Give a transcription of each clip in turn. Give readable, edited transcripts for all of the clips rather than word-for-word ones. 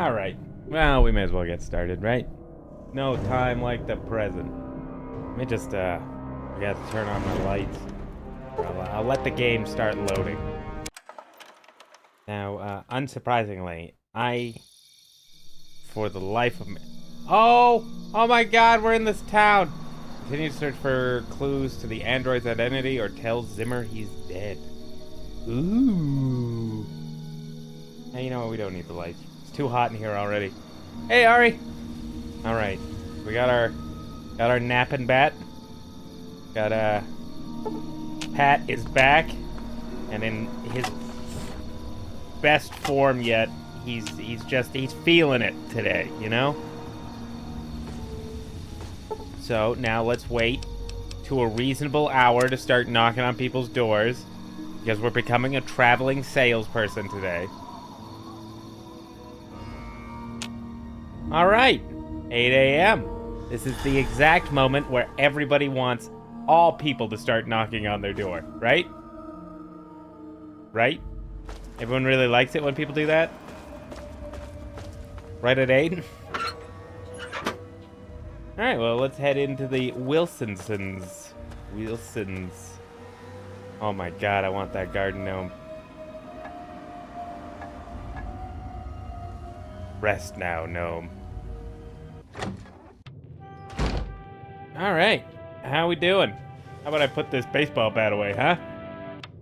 Alright. Well, we may as well get started, right? No time like the present. Let me just, I got to turn on my lights. I'll let the game start loading. Now, unsurprisingly, for the life of me... Oh my god, we're in this town! Continue to search for clues to the android's identity or tell Zimmer he's dead. Ooh. Hey, you know what? We don't need the lights. It's too hot in here already. Hey, Ari! Alright. We got our napping bat. Got, Pat is back. And in his best form yet, he's feeling it today, you know? So, now let's wait to a reasonable hour to start knocking on people's doors. Because we're becoming a traveling salesperson today. Alright, 8 a.m. This is the exact moment where everybody wants all people to start knocking on their door, right? Right? Everyone really likes it when people do that? Right at 8? Alright, well, let's head into the Wilsons. Oh my god, I want that garden gnome. Rest now, gnome. Alright, how we doing? How about I put this baseball bat away, huh?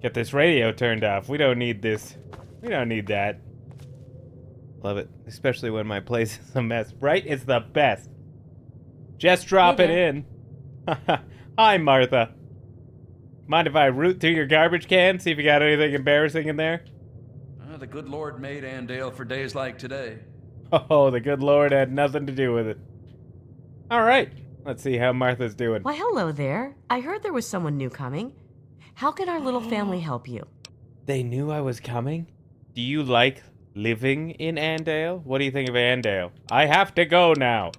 Get this radio turned off. We don't need this. We don't need that. Love it, especially when my place is a mess. Right? It's the best. Just drop it in. Hi, Martha. Mind if I root through your garbage can, see if you got anything embarrassing in there? The good Lord made Andale for days like today. Oh, the good Lord had nothing to do with it. All right, let's see how Martha's doing. Why, hello there. I heard there was someone new coming. How can our little family help you? They knew I was coming? Do you like living in Andale? What do you think of Andale? I have to go now.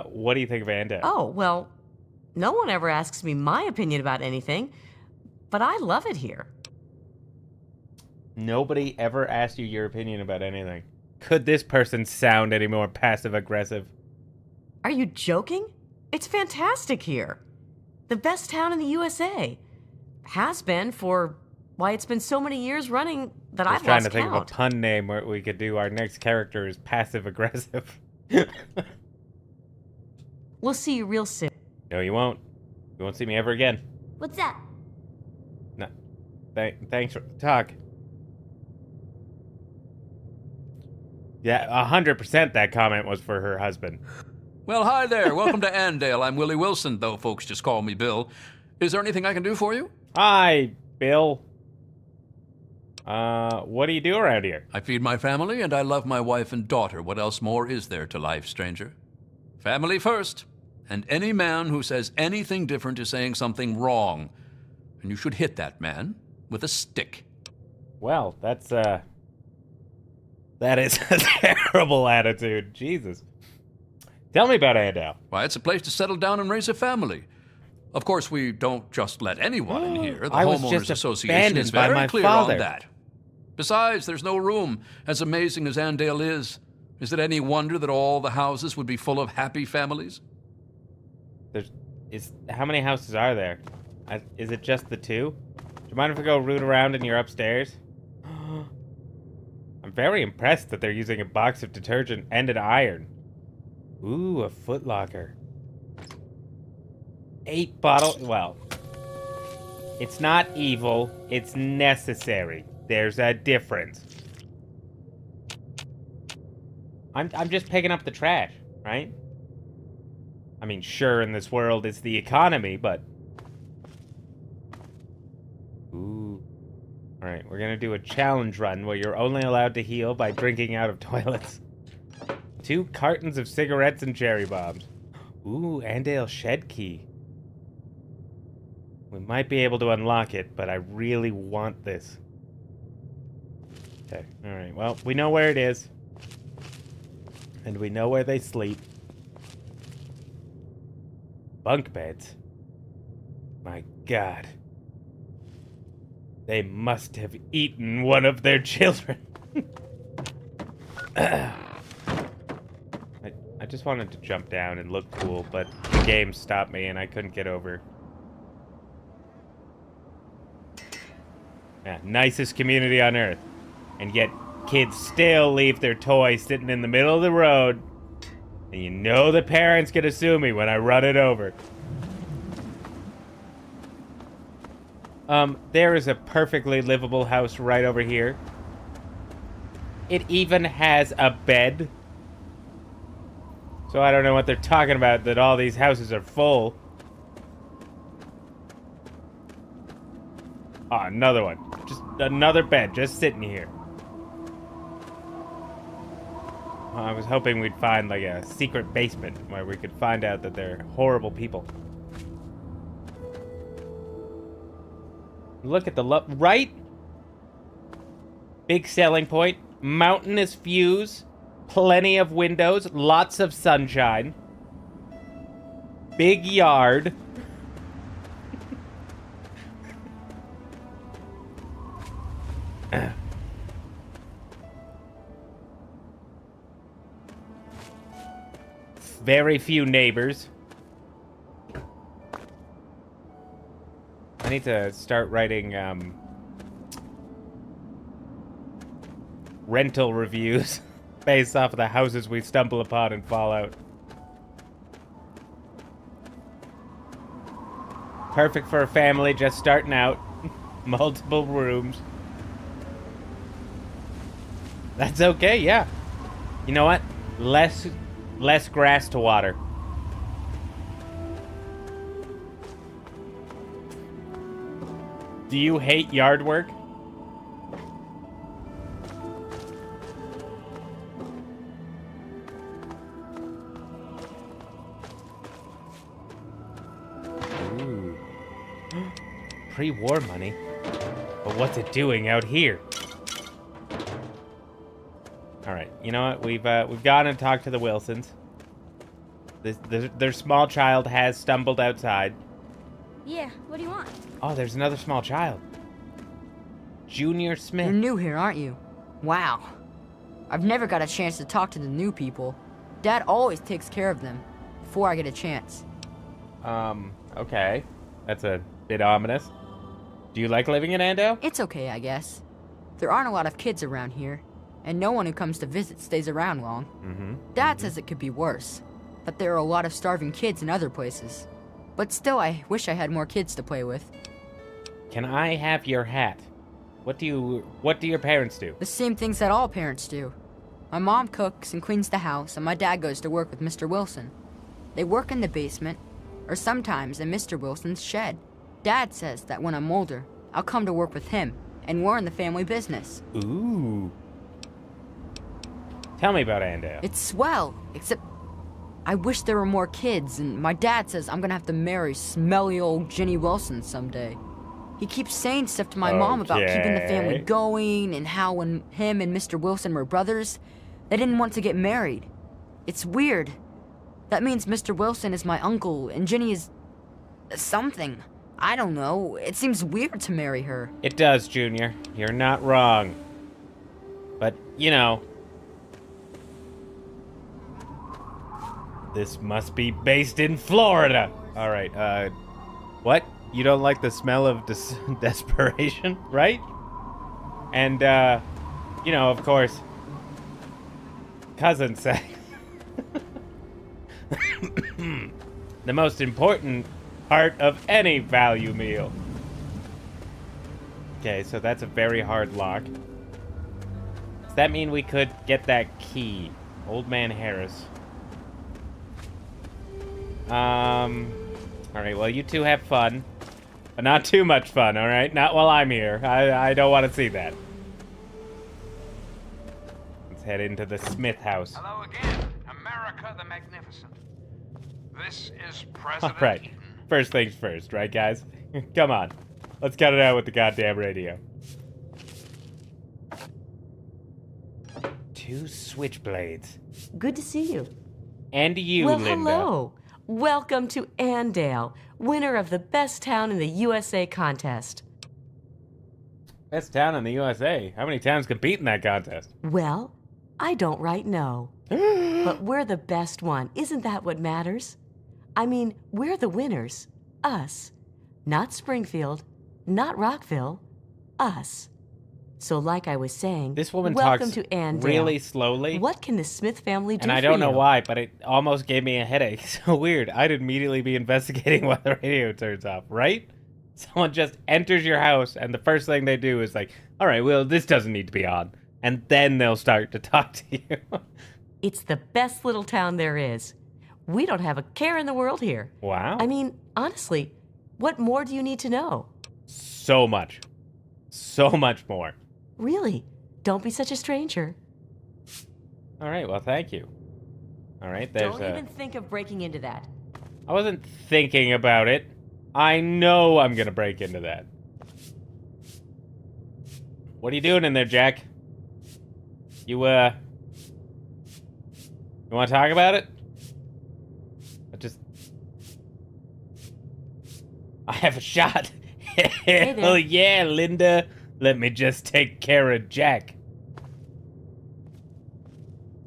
What do you think of Andale? Oh, well, no one ever asks me my opinion about anything, but I love it here. Nobody ever asked you your opinion about anything. Could this person sound any more passive-aggressive? Are you joking? It's fantastic here. The best town in the USA. Has been for, why, it's been so many years running that I've lost count. I was trying to think of a pun name where we could do our next character is passive-aggressive. We'll see you real soon. No, you won't. You won't see me ever again. What's that? No. Thanks for talk. Yeah, 100% that comment was for her husband. Well, hi there. Welcome to Andale. I'm Willie Wilson, though folks just call me Bill. Is there anything I can do for you? Hi, Bill. What do you do around here? I feed my family, and I love my wife and daughter. What else more is there to life, stranger? Family first. And any man who says anything different is saying something wrong. And you should hit that man with a stick. Well, that is a terrible attitude. Jesus. Tell me about Andale. Why, it's a place to settle down and raise a family. Of course, we don't just let anyone in here. The Homeowners Association is very clear on that. Besides, there's no room. As amazing as Andale is it any wonder that all the houses would be full of happy families? How many houses are there? Is it just the two? Do you mind if I go root around in your upstairs? I'm very impressed that they're using a box of detergent and an iron. Ooh, a footlocker. 8 bottles. Well, it's not evil. It's necessary. There's a difference. I'm just picking up the trash, right? I mean, sure, in this world it's the economy, but... Ooh. Alright, we're gonna do a challenge run where you're only allowed to heal by drinking out of toilets. 2 cartons of cigarettes and cherry bombs. Ooh, Andale shed key. We might be able to unlock it, but I really want this. Okay, alright, well, we know where it is. And we know where they sleep. Bunk beds? My god. They must have eaten one of their children. I just wanted to jump down and look cool, but the game stopped me and I couldn't get over. Yeah, nicest community on Earth. And yet, kids still leave their toys sitting in the middle of the road. And you know the parents gonna sue me when I run it over. There is a perfectly livable house right over here. It even has a bed. So I don't know what they're talking about, that all these houses are full. Oh, another one. Just another bed, just sitting here. I was hoping we'd find, like, a secret basement where we could find out that they're horrible people. Look at the right? Big selling point. Mountainous views. Plenty of windows. Lots of sunshine. Big yard. Very few neighbors. I need to start writing rental reviews based off of the houses we stumble upon in Fallout. Perfect for a family just starting out. Multiple rooms. That's okay, yeah. You know what? Less grass to water. Do you hate yard work? Ooh. Pre-war money? But what's it doing out here? All right, you know what? We've gone and talked to the Wilsons. Their small child has stumbled outside. Yeah, what do you want? Oh, there's another small child. Junior Smith. You're new here, aren't you? Wow. I've never got a chance to talk to the new people. Dad always takes care of them before I get a chance. Okay. That's a bit ominous. Do you like living in Andale? It's okay, I guess. There aren't a lot of kids around here, and no one who comes to visit stays around long. Dad says it could be worse, that there are a lot of starving kids in other places. But still, I wish I had more kids to play with. Can I have your hat? What do your parents do? The same things that all parents do. My mom cooks and cleans the house, and my dad goes to work with Mr. Wilson. They work in the basement, or sometimes in Mr. Wilson's shed. Dad says that when I'm older, I'll come to work with him, and we're in the family business. Ooh. Tell me about Andale. It's swell, except I wish there were more kids, and my dad says I'm gonna have to marry smelly old Ginny Wilson someday. He keeps saying stuff to my mom about keeping the family going, and how when him and Mr. Wilson were brothers, they didn't want to get married. It's weird. That means Mr. Wilson is my uncle, and Ginny is something. I don't know. It seems weird to marry her. It does, Junior. You're not wrong. But, you know, this must be based in Florida. All right, what? You don't like the smell of desperation, right? And, you know, of course, cousin sex. The most important part of any value meal. Okay, so that's a very hard lock. Does that mean we could get that key? Old Man Harris. Alright, well, you two have fun. But not too much fun, alright? Not while I'm here. I don't want to see that. Let's head into the Smith house. Hello again, America the Magnificent. This is President Alright, Keaton. first things first, right, guys? Come on. Let's cut it out with the goddamn radio. 2 switchblades. Good to see you. And you, Well, Linda. hello. Welcome to Andale, winner of the Best Town in the USA contest. Best town in the USA. How many towns compete in that contest? Well, I don't right know. But we're the best one. Isn't that what matters? I mean, we're the winners. Us. Not Springfield. Not Rockville. Us. So like I was saying, this woman welcome talks to Andale. really slowly. What can the Smith family do and I don't know why, but it almost gave me a headache. So weird. I'd immediately be investigating why the radio turns off, right? Someone just enters your house, and the first thing they do is like, all right, well, this doesn't need to be on. And then they'll start to talk to you. It's the best little town there is. We don't have a care in the world here. Wow. I mean, honestly, what more do you need to know? So much. So much more. Really, don't be such a stranger. All right, well, thank you. All right, there's Don't even think of breaking into that. I wasn't thinking about it. I know I'm gonna break into that. What are you doing in there, Jack? You want to talk about it? I have a shot. Hey Hell yeah, Linda. Let me just take care of Jack.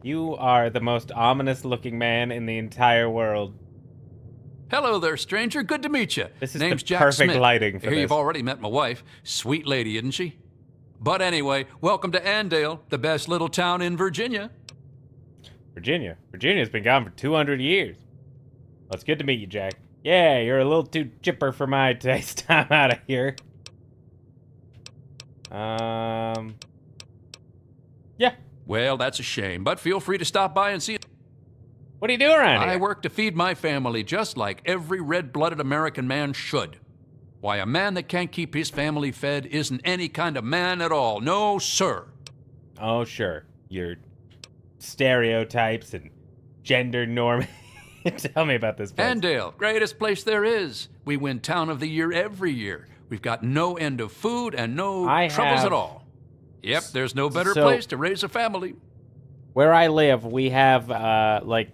You are the most ominous-looking man in the entire world. Hello there, stranger. Good to meet you. This is Name's the Jack perfect Smith. lighting for Here this. you've already met my wife. Sweet lady, isn't she? But anyway, welcome to Andale, the best little town in Virginia. Virginia? Virginia's been gone for 200 years. Well, it's good to meet you, Jack. Yeah, you're a little too chipper for my taste. I'm out of here. Yeah. Well, that's a shame, but feel free to stop by and see it. What are you doing around here? I work to feed my family just like every red-blooded American man should. Why, a man that can't keep his family fed isn't any kind of man at all. No, sir. Oh, sure. Your stereotypes and gender norm. Tell me about this place. Andale, greatest place there is. We win Town of the Year every year. We've got no end of food and no troubles at all. Yep, there's no better place to raise a family. Where I live, we have, like,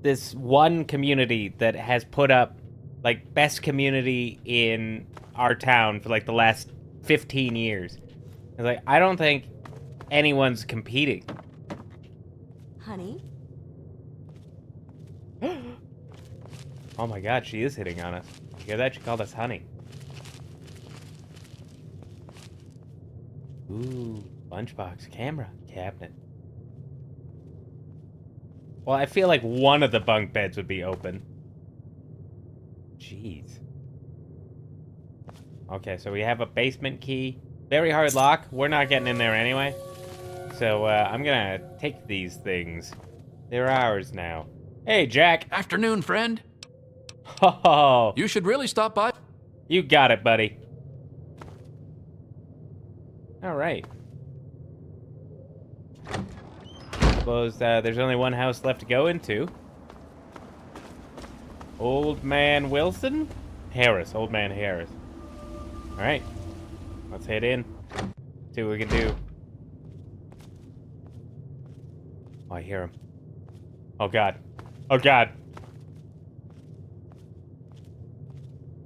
this one community that has put up, like, best community in our town for, like, the last 15 years. It's like, I don't think anyone's competing. Honey? Oh my god, she is hitting on us. You hear that? She called us honey. Ooh, lunchbox, camera, cabinet. Well, I feel like one of the bunk beds would be open. Jeez. Okay, so we have a basement key. Very hard lock. We're not getting in there anyway. So, I'm gonna take these things. They're ours now. Hey, Jack. Afternoon, friend. Oh. You should really stop by. You got it, buddy. All right. Suppose there's only one house left to go into. Old Man Wilson? Harris. Old Man Harris. All right. Let's head in. See what we can do. Oh, I hear him. Oh, God. Oh, God.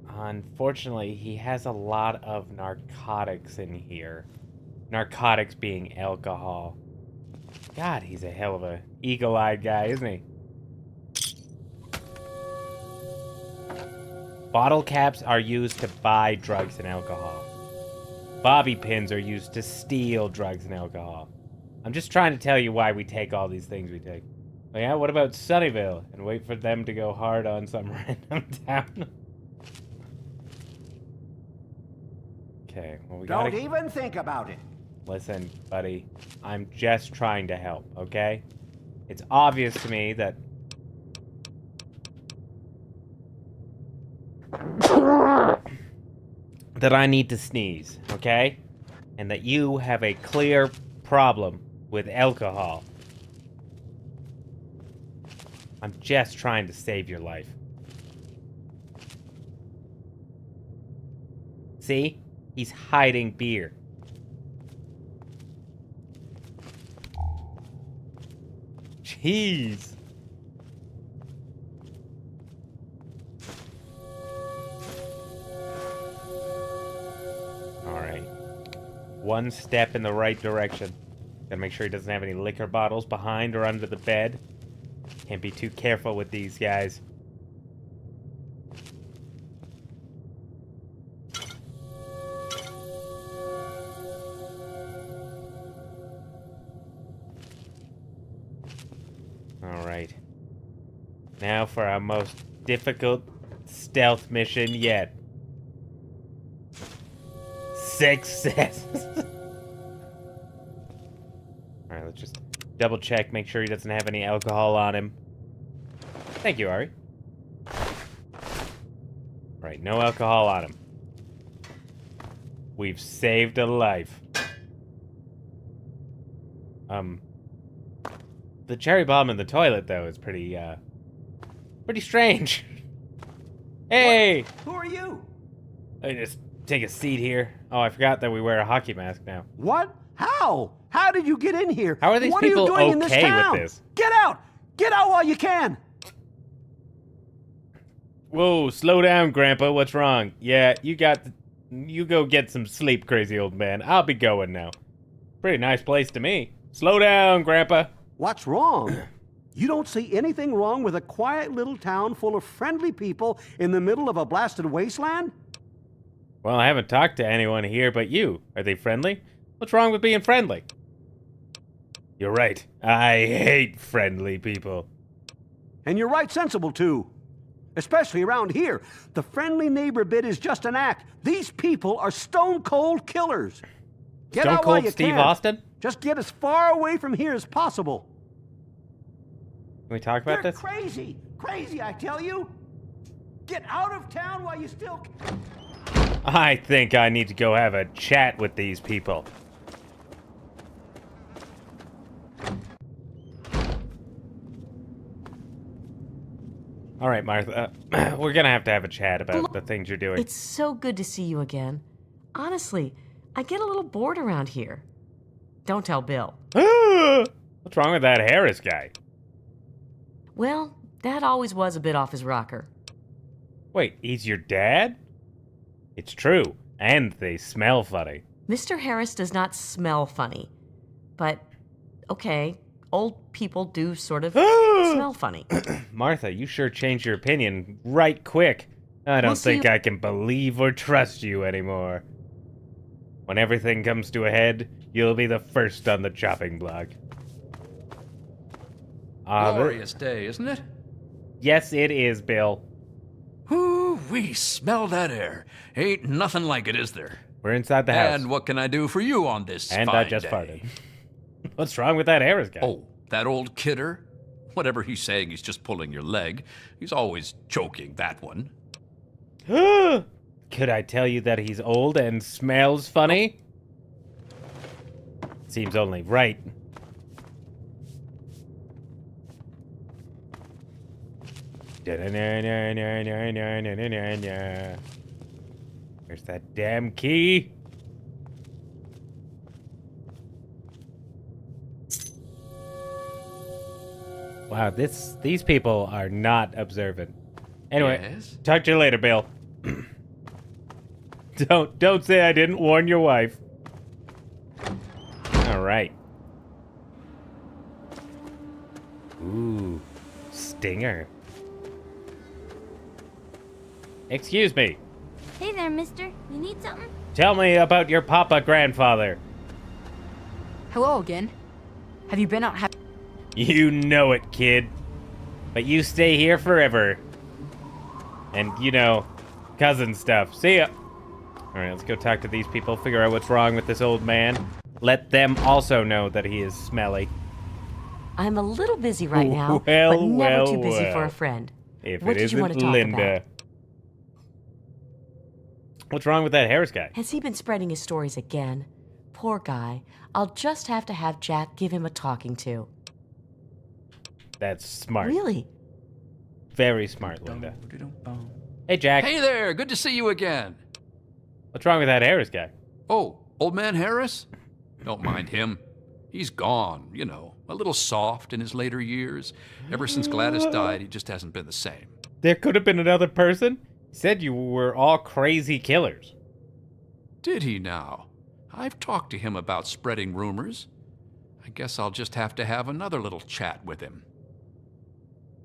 Unfortunately, he has a lot of narcotics in here. Narcotics being alcohol. God, he's a hell of a eagle-eyed guy, isn't he? Bottle caps are used to buy drugs and alcohol. Bobby pins are used to steal drugs and alcohol. I'm just trying to tell you why we take all these things we take. Oh yeah, what about Sunnyvale? And wait for them to go hard on some random town. Okay, well we gotta... Don't even think about it. Listen, buddy, I'm just trying to help, okay? It's obvious to me that... that I need to sneeze, okay? And that you have a clear problem with alcohol. I'm just trying to save your life. See? He's hiding beer. Jeez. All right. One step in the right direction. Gotta make sure he doesn't have any liquor bottles behind or under the bed. Can't be too careful with these guys. Alright. Now for our most difficult stealth mission yet. Success! Alright, let's just double check, make sure he doesn't have any alcohol on him. Thank you, Ari. Right, no alcohol on him. We've saved a life. The cherry bomb in the toilet, though, is pretty strange. Hey! What? Who are you? Let me just take a seat here. Oh, I forgot that we wear a hockey mask now. What? How? How did you get in here? How are these people okay with this? Get out! Get out while you can! Whoa, slow down, Grandpa. What's wrong? Yeah, you go get some sleep, crazy old man. I'll be going now. Pretty nice place to me. Slow down, Grandpa. What's wrong? You don't see anything wrong with a quiet little town full of friendly people in the middle of a blasted wasteland? Well, I haven't talked to anyone here but you. Are they friendly? What's wrong with being friendly? You're right. I hate friendly people. And you're right sensible, too. Especially around here. The friendly neighbor bit is just an act. These people are stone-cold killers. Get out while you can. Stone Cold Steve Austin? Just get as far away from here as possible. Can we talk about They're this? crazy! Crazy, I tell you! Get out of town while you still can. I think I need to go have a chat with these people. All right, Martha. We're gonna have to have a chat about the things you're doing. It's so good to see you again. Honestly, I get a little bored around here. Don't tell Bill. What's wrong with that Harris guy? Well, Dad always was a bit off his rocker. Wait, he's your dad? It's true, and they smell funny. Mr. Harris does not smell funny. But, okay, old people do sort of smell funny. Martha, you sure changed your opinion right quick. I don't think I can believe or trust you anymore. When everything comes to a head, you'll be the first on the chopping block. Glorious day, isn't it? Yes, it is, Bill. Ooh, we smell that air. Ain't nothing like it, is there? We're inside the house. And what can I do for you on this And fine I just day? farted. What's wrong with that Harris guy? Oh, that old kidder? Whatever he's saying, he's just pulling your leg. He's always joking, that one. Could I tell you that he's old and smells funny? Seems only right. Where's that damn key? Wow, these people are not observant. Anyway, Yes? talk to you later, Bill. Don't say I didn't warn your wife. All right. Ooh, stinger. Excuse me. Hey there, mister. You need something? Tell me about your papa grandfather. Hello again. Have you been out You know it, kid. But you stay here forever. And, you know, cousin stuff. See ya. Alright, let's go talk to these people, figure out what's wrong with this old man. Let them also know that he is smelly. I'm a little busy right now, Well, but never well, too busy well. for a friend. If What it did you want to isn't talk Linda. about? What's wrong with that Harris guy? Has he been spreading his stories again? Poor guy. I'll just have to have Jack give him a talking to. That's smart. Really? Very smart, Linda. Hey, Jack. Hey there, good to see you again. What's wrong with that Harris guy? Oh, old man Harris? Don't mind him. He's gone, you know, a little soft in his later years. Ever since Gladys died, he just hasn't been the same. There could have been another person? He said you were all crazy killers. Did he now? I've talked to him about spreading rumors. I guess I'll just have to have another little chat with him.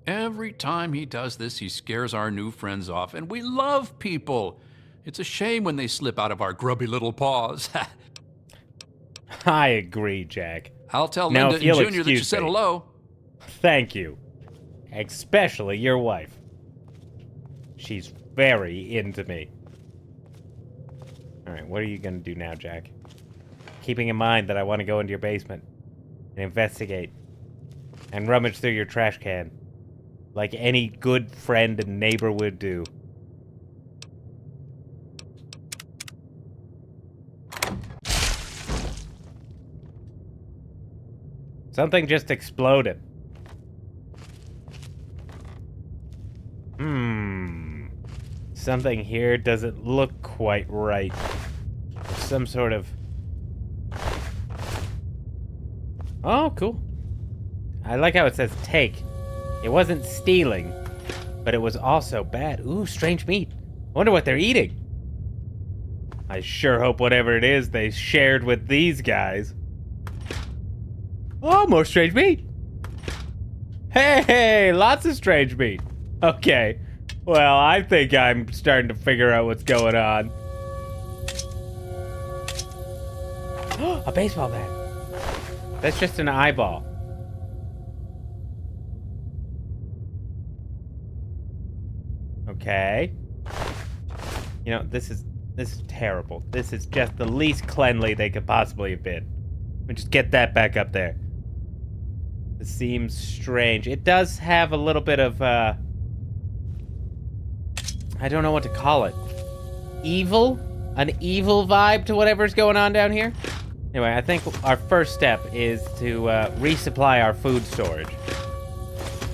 Every time he does this, he scares our new friends off, and we love people. It's a shame when they slip out of our grubby little paws. I agree, Jack. I'll tell now, Linda and Junior that you said hello. Thank you. Especially your wife. She's very into me. Alright, what are you gonna do now, Jack? Keeping in mind that I want to go into your basement and investigate and rummage through your trash can like any good friend and neighbor would do. Something just exploded. Something here doesn't look quite right. There's some sort of... Oh, cool. I like how it says take. It wasn't stealing, but it was also bad. Ooh, strange meat. Wonder what they're eating. I sure hope whatever it is they shared with these guys. Oh, more strange meat. Hey, lots of strange meat. Okay. Well, I think I'm starting to figure out what's going on. A baseball bat. That's just an eyeball. Okay. You know, this is terrible. This is just the least cleanly they could possibly have been. Let me just get that back up there. This seems strange. It does have a little bit of, I don't know what to call it. Evil? An evil vibe to whatever's going on down here? Anyway, I think our first step is to resupply our food storage.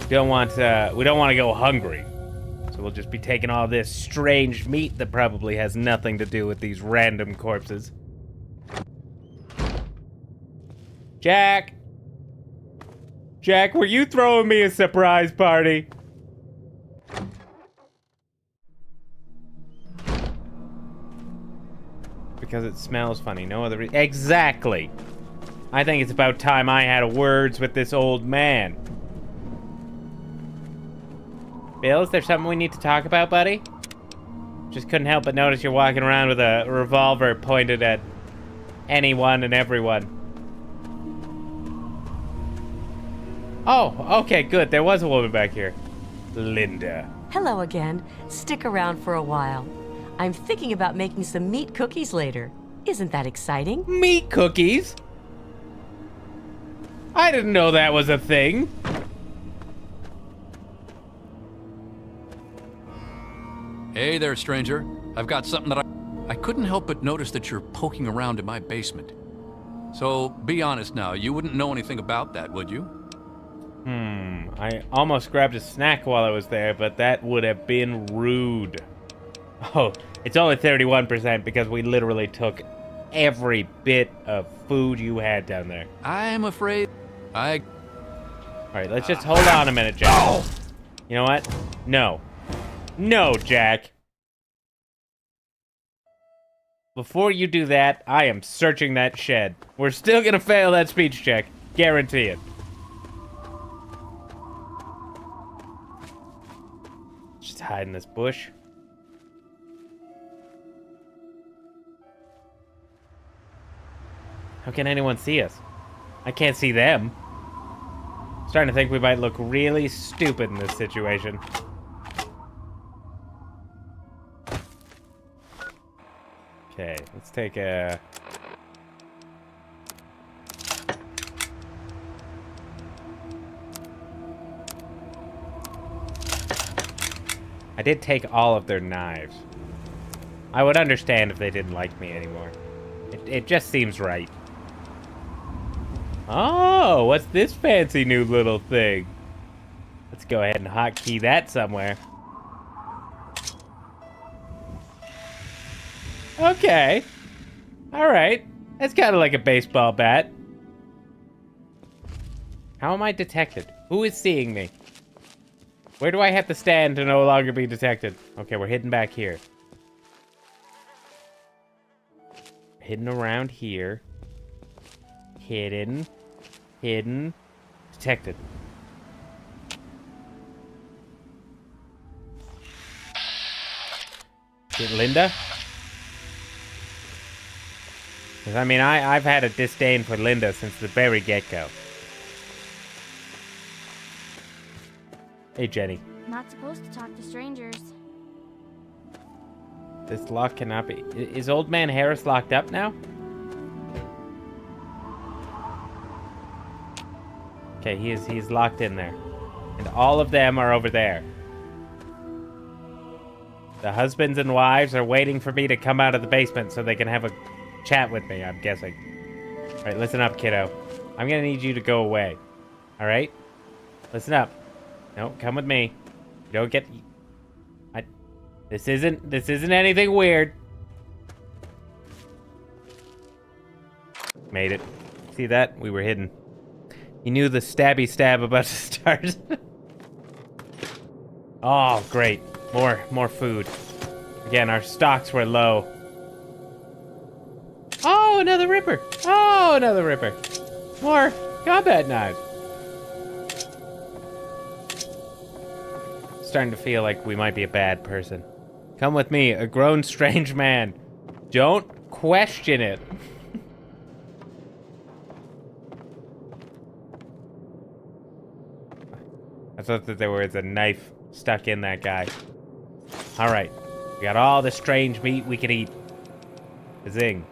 We don't want to go hungry. So we'll just be taking all this strange meat that probably has nothing to do with these random corpses. Jack! Jack, were you throwing me a surprise party? Because it smells funny. No other reason. Exactly. I think it's about time I had words with this old man. Bill, is there something we need to talk about, buddy? Just couldn't help but notice you're walking around with a revolver pointed at anyone and everyone. Oh, okay, good. There was a woman back here. Linda. Hello again. Stick around for a while. I'm thinking about making some meat cookies later. Isn't that exciting? Meat cookies? I didn't know that was a thing. Hey there, stranger. I've got something that I couldn't help but notice that you're poking around in my basement. So, be honest now, you wouldn't know anything about that, would you? I almost grabbed a snack while I was there, but that would have been rude. Oh, it's only 31% because we literally took every bit of food you had down there. I'm afraid Alright, let's just hold on a minute, Jack. Oh! You know what? No. No, Jack. Before you do that, I am searching that shed. We're still gonna fail that speech check. Guarantee it. Just hide in this bush. How can anyone see us? I can't see them. Starting to think we might look really stupid in this situation. Okay, let's take a... I did take all of their knives. I would understand if they didn't like me anymore. It just seems right. Oh, what's this fancy new little thing? Let's go ahead and hotkey that somewhere. Okay. Alright. That's kind of like a baseball bat. How am I detected? Who is seeing me? Where do I have to stand to no longer be detected? Okay, we're hidden back here. Hidden around here. Hidden. Hidden. Detected. Is it Linda? 'Cause, I mean, I've had a disdain for Linda since the very get-go. Hey, Jenny. Not supposed to talk to strangers. This lock cannot be... Is Old Man Harris locked up now? Okay, he's locked in there. And all of them are over there. The husbands and wives are waiting for me to come out of the basement so they can have a chat with me, I'm guessing. Alright, listen up, kiddo. I'm gonna need you to go away. Alright? Listen up. No, come with me. You don't get... This isn't anything weird. Made it. See that? We were hidden. He knew the stabby stab about to start. Oh, great. More food. Again, our stocks were low. Oh, another ripper. Oh, another ripper. More combat knives. Starting to feel like we might be a bad person. Come with me, a grown strange man. Don't question it. I thought that there was a knife stuck in that guy. Alright. We got all the strange meat we could eat. Zing.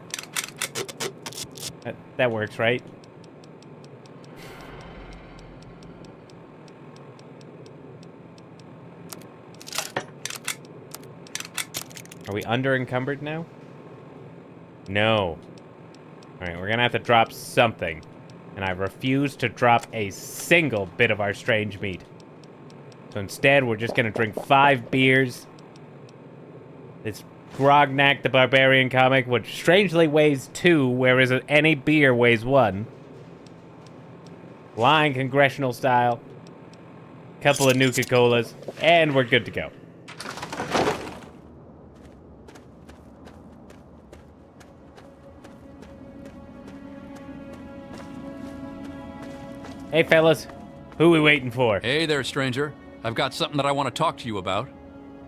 That works, right? Are we under encumbered now? No. Alright, we're gonna have to drop something. And I refuse to drop a single bit of our strange meat. So instead, we're just gonna drink 5 beers. It's Grognak the Barbarian comic, which strangely weighs 2, whereas any beer weighs 1. Lying congressional style. Couple of Nuka-Colas, and we're good to go. Hey, fellas. Who we waiting for? Hey there, stranger. I've got something that I want to talk to you about.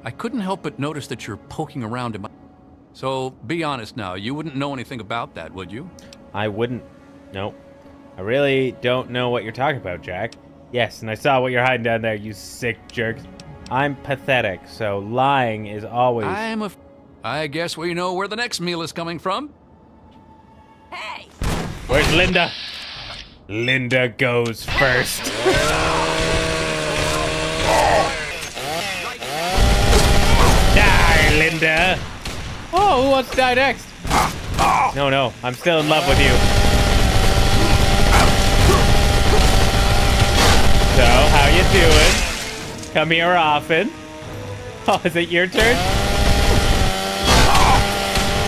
I couldn't help but notice that you're poking around in my... So, be honest now. You wouldn't know anything about that, would you? I wouldn't. Nope. I really don't know what you're talking about, Jack. Yes, and I saw what you're hiding down there, you sick jerks. I'm pathetic, so lying is always... I guess we know where the next meal is coming from. Hey! Where's Linda? Linda goes first. Die, Linda! Oh, who wants to die next? No, I'm still in love with you. So, how you doing? Come here often. Oh, is it your turn?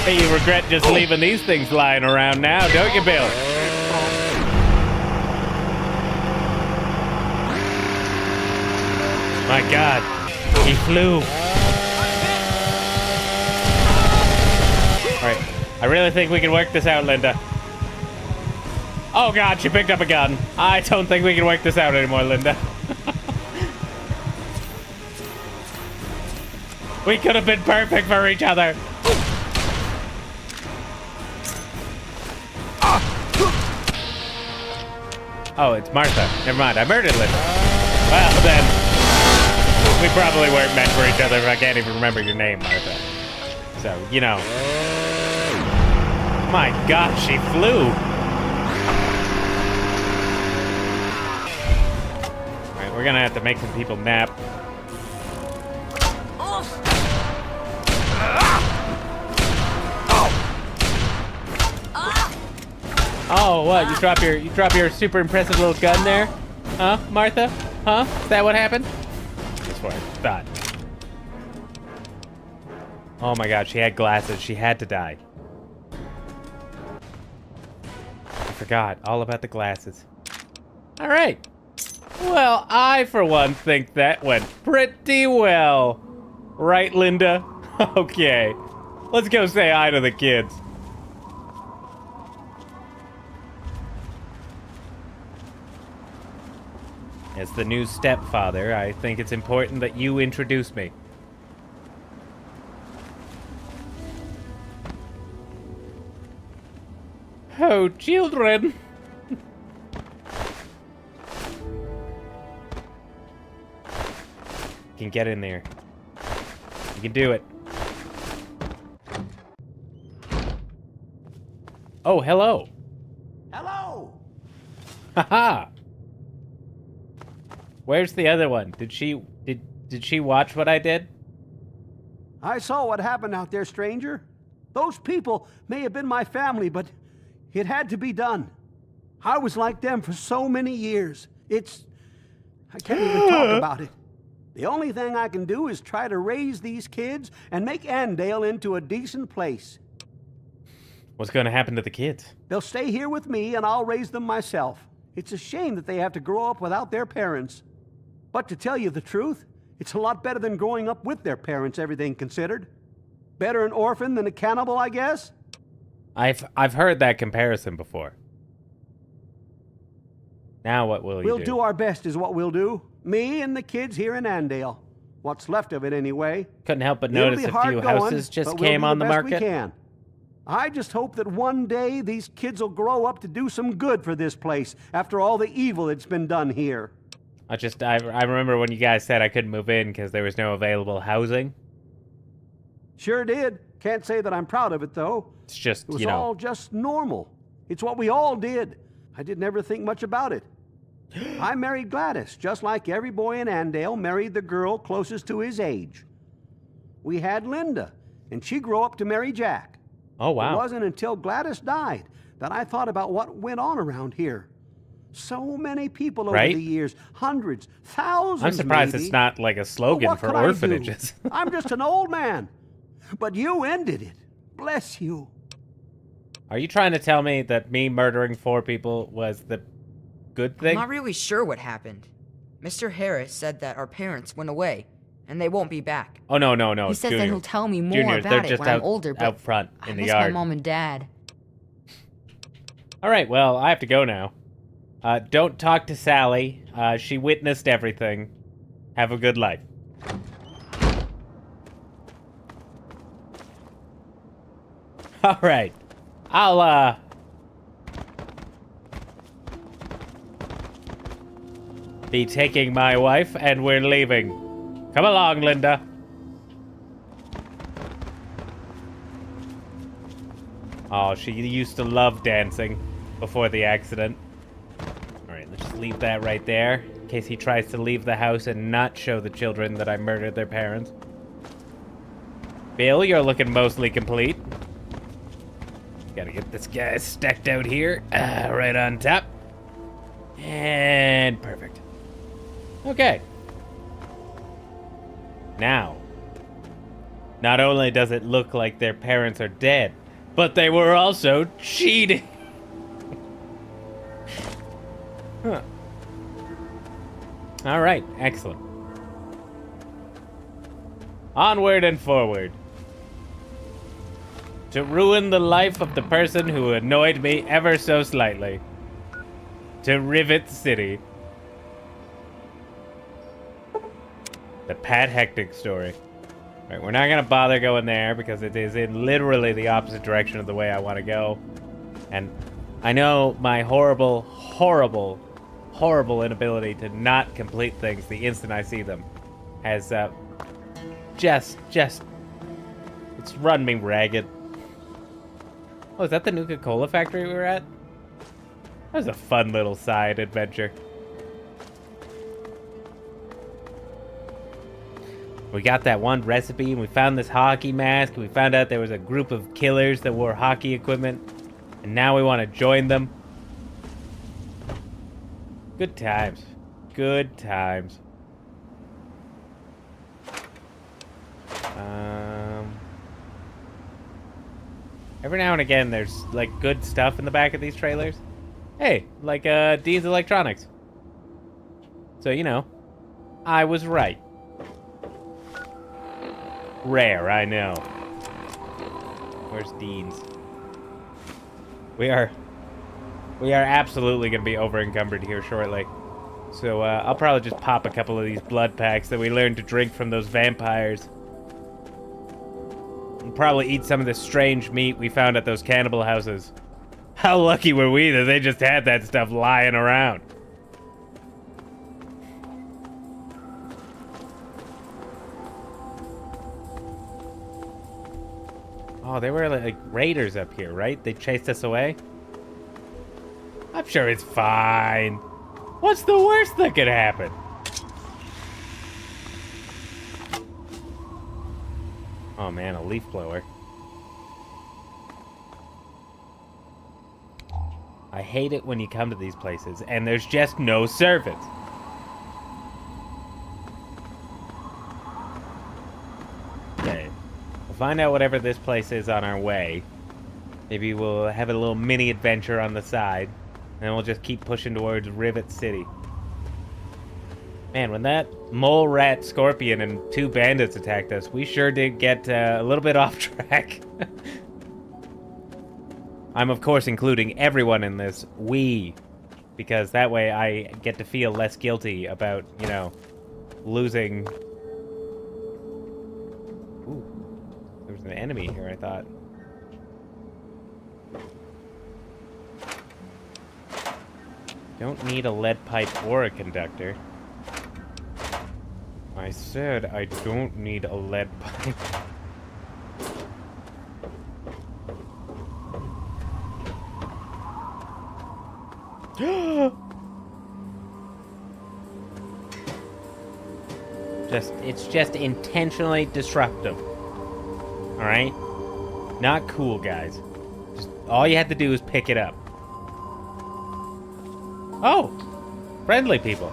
Hey, you regret just leaving these things lying around now, don't you, Bill? My God, he flew. All right, I really think we can work this out, Linda. Oh God, she picked up a gun. I don't think we can work this out anymore, Linda. We could have been perfect for each other. Oh, it's Martha. Never mind, I murdered Linda. Well, then. We probably weren't meant for each other if I can't even remember your name, Martha. So, you know. My God, she flew. Alright, we're gonna have to make some people nap. Oh, what? You drop your super impressive little gun there? Huh, Martha? Huh? Is that what happened? That's what I thought. Oh my God, she had glasses. She had to die. I forgot all about the glasses. All right. Well, I, for one, think that went pretty well. Right, Linda? Okay. Let's go say hi to the kids. As the new stepfather, I think it's important that you introduce me. Oh, children! You can get in there. You can do it. Oh, hello. Hello! Haha! Where's the other one? Did she watch what I did? I saw what happened out there, stranger. Those people may have been my family, but it had to be done. I was like them for so many years. I can't even talk about it. The only thing I can do is try to raise these kids and make Andale into a decent place. What's going to happen to the kids? They'll stay here with me and I'll raise them myself. It's a shame that they have to grow up without their parents. But to tell you the truth, it's a lot better than growing up with their parents, everything considered. Better an orphan than a cannibal, I guess? I've heard that comparison before. Now what will you do? We'll do our best is what we'll do. Me and the kids here in Andale. What's left of it anyway. Couldn't help but notice a few houses just came on the market. We can. I just hope that one day these kids will grow up to do some good for this place after all the evil that's been done here. I remember when you guys said I couldn't move in because there was no available housing. Sure did. Can't say that I'm proud of it, though. It's just, it was all just normal. It's what we all did. I didn't ever think much about it. I married Gladys, just like every boy in Andale married the girl closest to his age. We had Linda, and she grew up to marry Jack. Oh, wow. It wasn't until Gladys died that I thought about what went on around here. So many people over the years, hundreds, thousands. I'm surprised maybe. It's not like a slogan for orphanages. I'm just an old man. But you ended it. Bless you. Are you trying to tell me that me murdering 4 people was the good thing? I'm not really sure what happened. Mr. Harris said that our parents went away, and they won't be back. Oh, no. He said Junior. that he'll tell me more Junior, about it when I'm older, but out front in I the miss yard. my mom and dad. All right, well, I have to go now. Don't talk to Sally. She witnessed everything. Have a good life. All right. I'll, be taking my wife, and we're leaving. Come along, Linda. Oh, she used to love dancing before the accident. Alright, let's just leave that right there, in case he tries to leave the house and not show the children that I murdered their parents. Bill, you're looking mostly complete. Gotta get this guy stacked out here, right on top. And perfect. Okay. Now, not only does it look like their parents are dead, but they were also cheating. Huh. All right, excellent. Onward and forward. To ruin the life of the person who annoyed me ever so slightly. To Rivet City. The Pat Thetic story. Right, we're not gonna bother going there because it is in literally the opposite direction of the way I want to go. And I know my horrible, horrible, horrible inability to not complete things the instant I see them has just it's run me ragged. Oh, is that the Nuka-Cola factory we were at? That was a fun little side adventure. We got that one recipe, and we found this hockey mask, and we found out there was a group of killers that wore hockey equipment, and now we want to join them. Good times. Good times. Every now and again, there's, like, good stuff in the back of these trailers. Hey, like, Dean's Electronics. So, you know, I was right. Rare, I know. Where's Dean's? We are absolutely going to be over-encumbered here shortly. So I'll probably just pop a couple of these blood packs that we learned to drink from those vampires. And probably eat some of this strange meat we found at those cannibal houses. How lucky were we that they just had that stuff lying around? Oh, they were like raiders up here, right? They chased us away? I'm sure it's fine. What's the worst that could happen? Oh man, a leaf blower. I hate it when you come to these places and there's just no servants. Okay. We'll find out whatever this place is on our way. Maybe we'll have a little mini adventure on the side. And we'll just keep pushing towards Rivet City. Man, when that mole, rat, scorpion, and 2 bandits attacked us, we sure did get a little bit off track. I'm, of course, including everyone in this we, because that way I get to feel less guilty about, you know, losing. Ooh, there was an enemy here, I thought. Don't need a lead pipe or a conductor. I said I don't need a lead pipe. It's just intentionally disruptive. Alright? Not cool, guys. Just all you have to do is pick it up. Oh! Friendly people.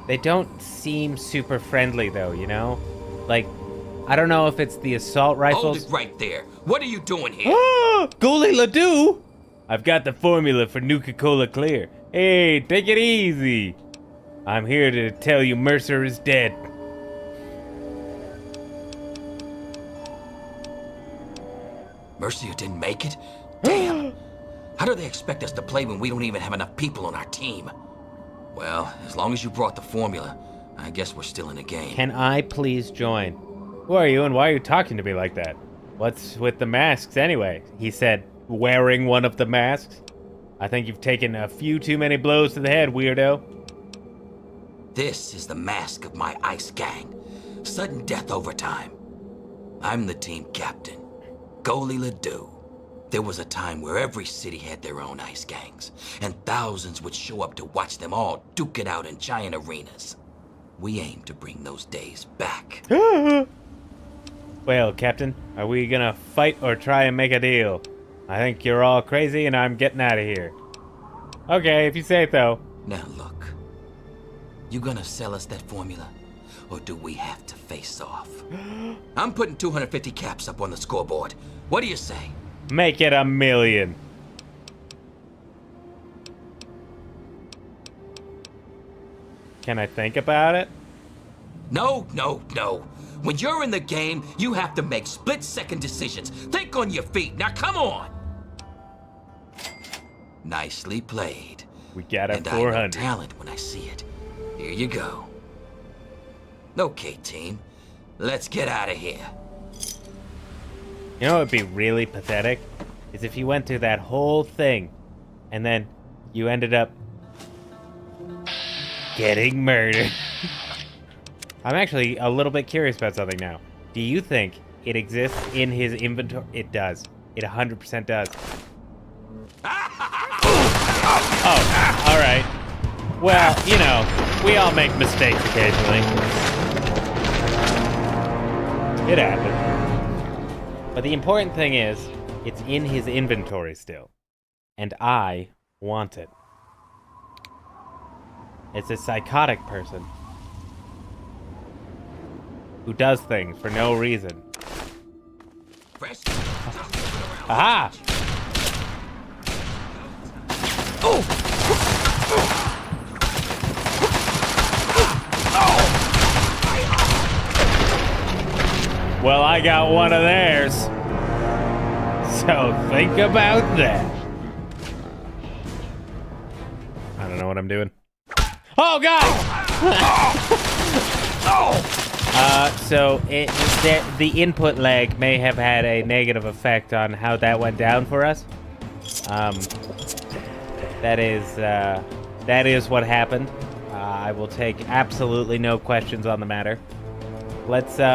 They don't seem super friendly, though, you know? Like, I don't know if it's the assault rifles. Hold it right there. What are you doing here? Ah! Goalie Ledoux! I've got the formula for Nuka-Cola Clear. Hey, take it easy. I'm here to tell you Mercer is dead. Mercer didn't make it? Damn. How do they expect us to play when we don't even have enough people on our team? Well, as long as you brought the formula, I guess we're still in the game. Can I please join? Who are you and why are you talking to me like that? What's with the masks anyway? He said, wearing one of the masks. I think you've taken a few too many blows to the head, weirdo. This is the mask of my ice gang. Sudden death overtime. I'm the team captain, Goalie Ledoux. There was a time where every city had their own ice gangs, and thousands would show up to watch them all duke it out in giant arenas. We aim to bring those days back. Well, Captain, are we gonna fight or try and make a deal? I think you're all crazy and I'm getting out of here. Okay, if you say so. Now look, you gonna sell us that formula, or do we have to face off? I'm putting 250 caps up on the scoreboard. What do you say? Make it 1,000,000. Can I think about it? No, no, no. When you're in the game, you have to make split-second decisions. Think on your feet. Now, come on. Nicely played. We got a and 400. I know talent when I see it. Here you go. Okay, team. Let's get out of here. You know what would be really pathetic? Is if you went through that whole thing, and then you ended up getting murdered. I'm actually a little bit curious about something now. Do you think it exists in his inventory? It does. It 100% does. Oh, alright. Well, you know, we all make mistakes occasionally. It happens. But the important thing is, it's in his inventory still. And I want it. It's a psychotic person who does things for no reason. Aha! Oh! Well, I got one of theirs. So think about that. I don't know what I'm doing. Oh, God! So the input lag may have had a negative effect on how that went down for us. That is what happened. I will take absolutely no questions on the matter. Let's, you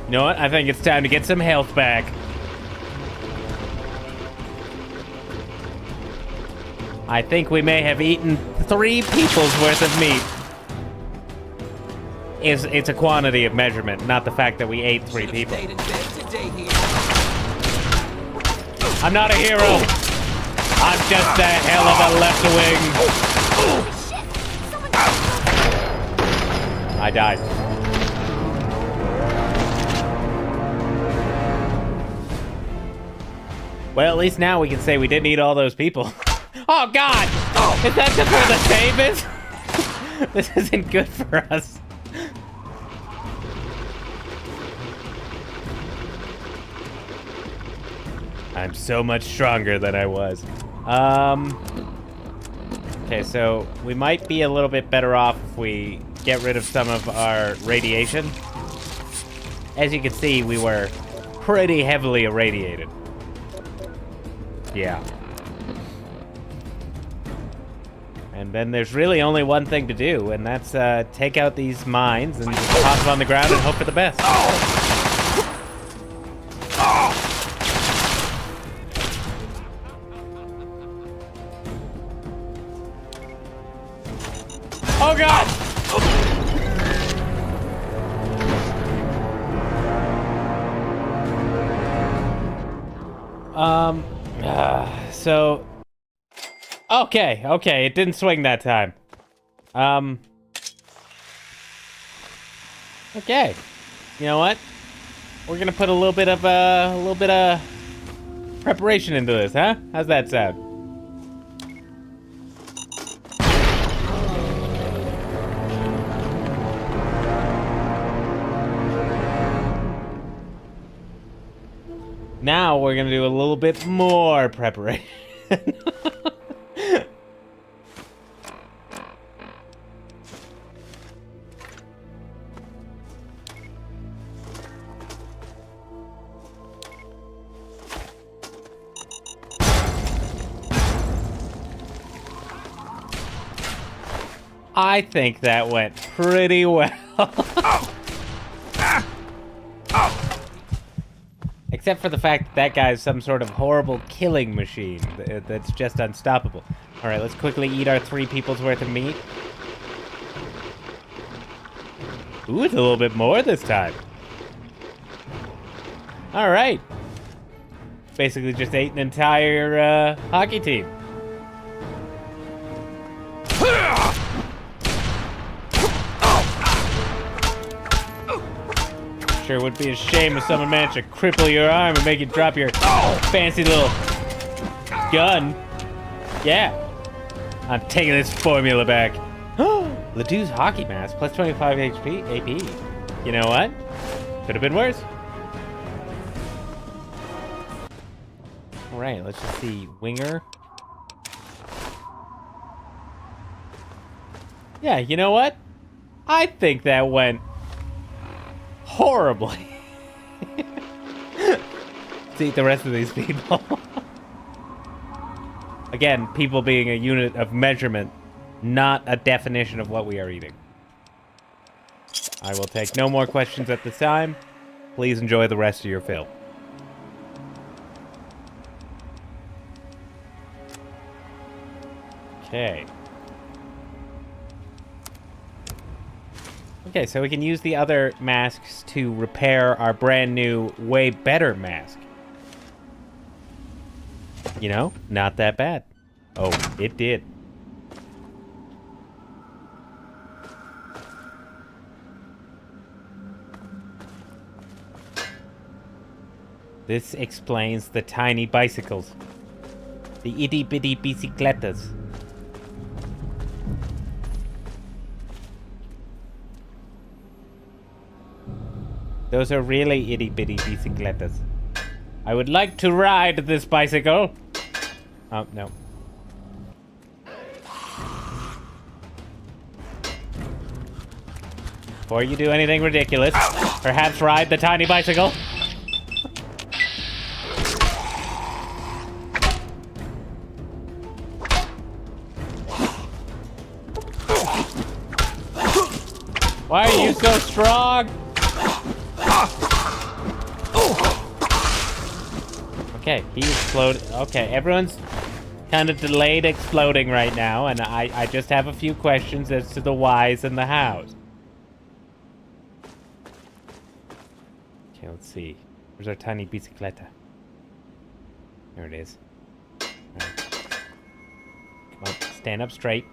know what? I think it's time to get some health back. I think we may have eaten 3 people's worth of meat. It's a quantity of measurement, not the fact that we ate 3 people. I'm not a hero. I'm just a hell of a left wing. I died. Well, at least now we can say we didn't eat all those people. Oh, God! Is that just where the save is? This isn't good for us. I'm so much stronger than I was. Okay, so we might be a little bit better off if we get rid of some of our radiation. As you can see, we were pretty heavily irradiated. Yeah. And then there's really only one thing to do, and that's take out these mines and just toss them on the ground and hope for the best. Oh, God! So... Okay, it didn't swing that time. Okay. You know what? We're gonna put a little bit of preparation into this, huh? How's that sound? Now we're gonna do a little bit more preparation. I think that went pretty well. Except for the fact that that guy's some sort of horrible killing machine that's just unstoppable. All right, let's quickly eat our 3 people's worth of meat. Ooh, it's a little bit more this time. All right. Basically just ate an entire hockey team. Sure would be a shame if someone managed to cripple your arm and make you drop your fancy little gun. Yeah. I'm taking this formula back. Ledoux's hockey mask, plus 25 HP, AP. You know what? Could have been worse. Alright, let's just see. Winger. Yeah, you know what? I think that went horribly. Let's eat the rest of these people. Again, people being a unit of measurement, not a definition of what we are eating. I will take no more questions at this time. Please enjoy the rest of your fill. Okay. Okay, so we can use the other masks to repair our brand new, way better mask. You know, not that bad. Oh, it did. This explains the tiny bicycles. The itty-bitty bicicletas. Those are really itty-bitty bicicletas. I would like to ride this bicycle. Oh, no. before you do anything ridiculous, perhaps ride the tiny bicycle. Why are you so strong? Okay, he exploded. Okay, everyone's kind of delayed exploding right now, and I just have a few questions as to the whys and the hows. Okay, let's see. Where's our tiny bicicleta? There it is. Right. Come on, stand up straight.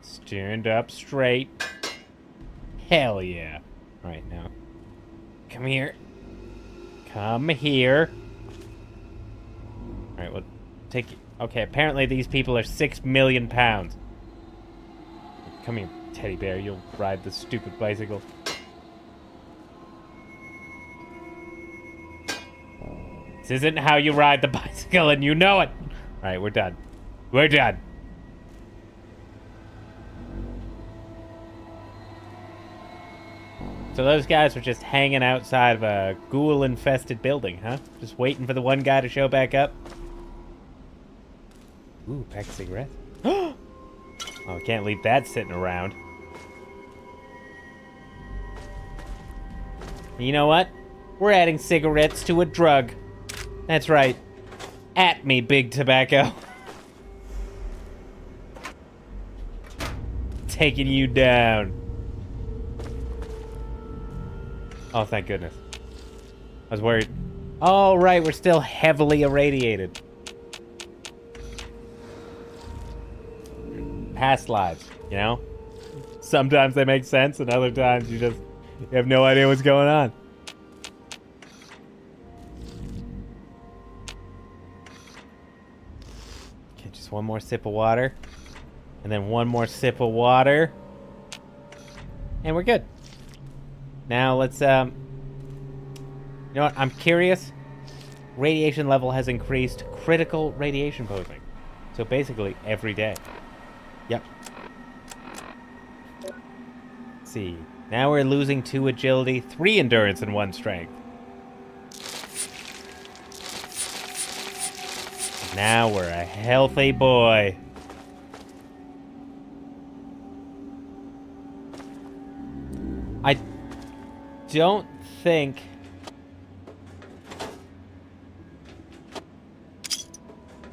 Stand up straight. Hell yeah. Alright, now. Come here. Come here. Alright, we'll take you. Okay, apparently these people are 6 million pounds. Come here, teddy bear. You'll ride the stupid bicycle. This isn't how you ride the bicycle, and you know it. Alright, we're done. We're done. So those guys were just hanging outside of a ghoul-infested building, huh? Just waiting for the one guy to show back up? Ooh, pack of cigarettes. Oh, I can't leave that sitting around. You know what? We're adding cigarettes to a drug. That's right. At me, big tobacco. Taking you down. Oh, thank goodness. I was worried. Oh, right, we're still heavily irradiated. Past lives, you know? Sometimes they make sense, and other times you have no idea what's going on. Okay, just one more sip of water. And then one more sip of water. And we're good. Now let's, you know what, I'm curious. Radiation level has increased critical radiation posing. So basically every day. Yep. Let's see. Now we're losing 2 agility, 3 endurance, and 1 strength. Now we're a healthy boy. I don't think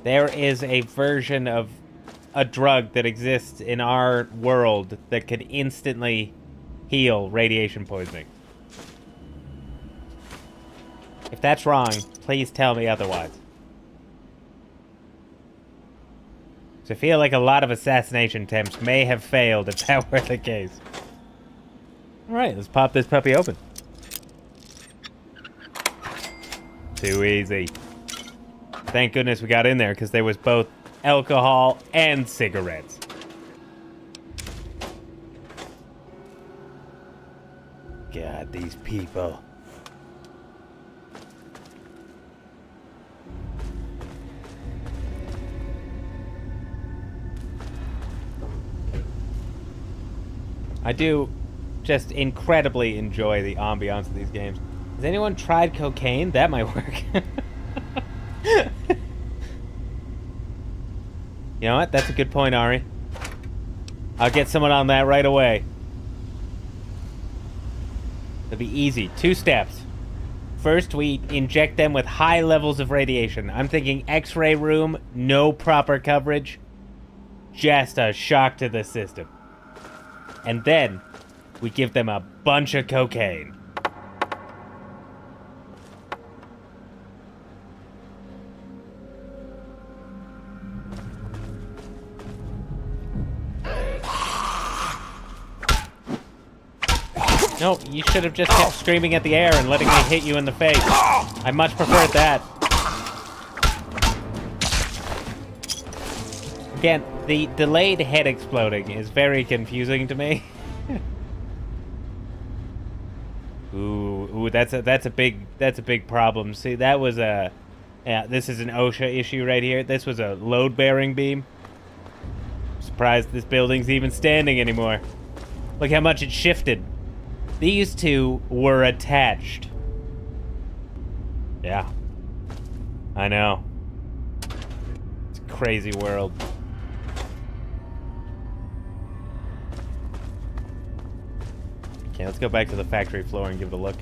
there is a version of a drug that exists in our world that could instantly heal radiation poisoning. If that's wrong, please tell me otherwise. So I feel like a lot of assassination attempts may have failed if that were the case. Alright, let's pop this puppy open. Too easy. Thank goodness we got in there, because there was both alcohol and cigarettes. God, these people. I do just incredibly enjoy the ambiance of these games. Has anyone tried cocaine? That might work. You know what? That's a good point, Ari. I'll get someone on that right away. It'll be easy. 2 steps. First, we inject them with high levels of radiation. I'm thinking X-ray room, no proper coverage. Just a shock to the system. And then, we give them a bunch of cocaine. No, you should have just kept screaming at the air and letting me hit you in the face. I much preferred that. Again, the delayed head exploding is very confusing to me. Ooh, that's a big problem. See, that was a, yeah, this is an OSHA issue right here. This was a load-bearing beam. I'm surprised this building's even standing anymore. Look how much it shifted. These two were attached. Yeah. I know. It's a crazy world. Okay, let's go back to the factory floor and give it a look.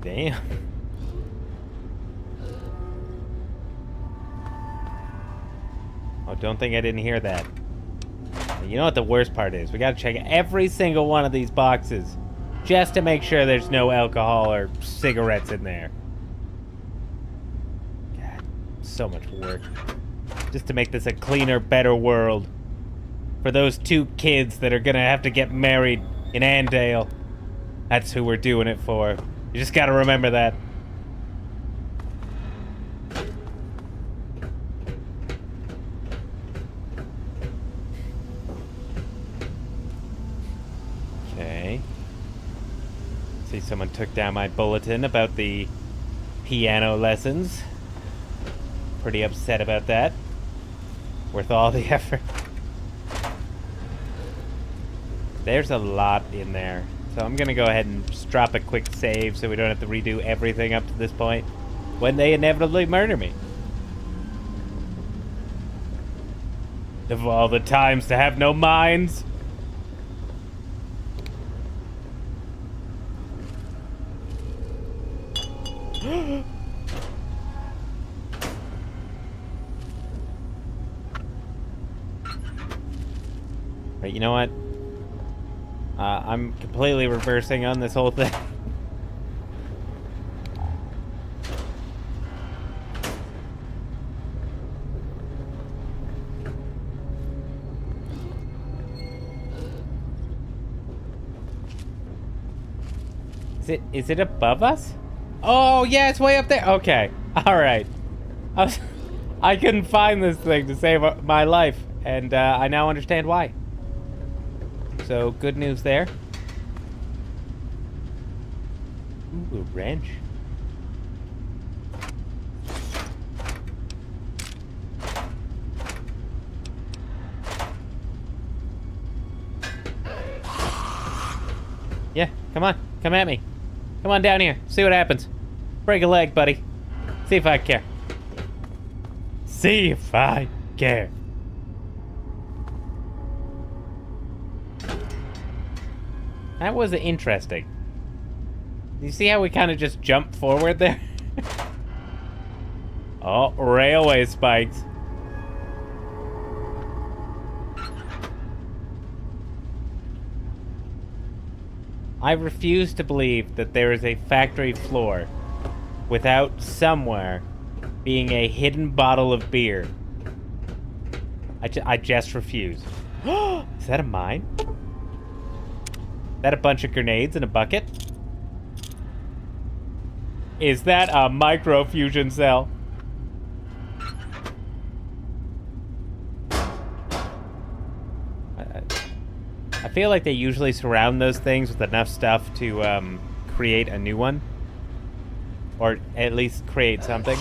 Damn. Oh, don't think I didn't hear that. You know what the worst part is? We gotta check every single one of these boxes just to make sure there's no alcohol or cigarettes in there. God, so much work. Just to make this a cleaner, better world. For those two kids that are gonna have to get married in Andale. That's who we're doing it for. You just gotta remember that. Okay. See, someone took down my bulletin about the piano lessons. Pretty upset about that. Worth all the effort. There's a lot in there. So I'm gonna go ahead and just drop a quick save so we don't have to redo everything up to this point when they inevitably murder me. Of all the times to have no minds. Right, you know what? I'm completely reversing on this whole thing. Is it above us? Oh, yeah, it's way up there. Okay. All right. I couldn't find this thing to save my life, and I now understand why. So, good news there. Ooh, a wrench. Yeah, come on. Come at me. Come on down here. See what happens. Break a leg, buddy. See if I care. See if I care. That was interesting. You see how we kind of just jumped forward there? Oh, railway spikes. I refuse to believe that there is a factory floor without somewhere being a hidden bottle of beer. I just refuse. Is that a mine? That a bunch of grenades in a bucket? Is that a microfusion cell? I feel like they usually surround those things with enough stuff to create a new one. Or at least create something.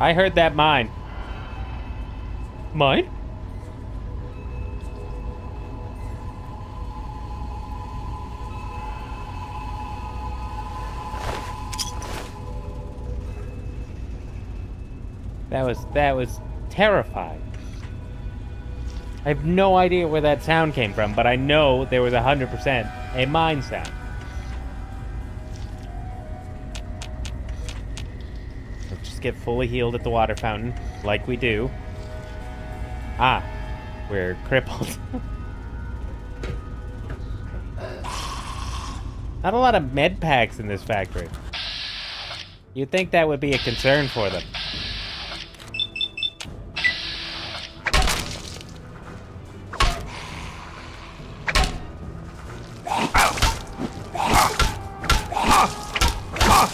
I heard that mine. Mine? That was terrifying. I have no idea where that sound came from, but I know there was 100% a mine sound. Let's just get fully healed at the water fountain, like we do. Ah, we're crippled. Not a lot of med packs in this factory. You'd think that would be a concern for them.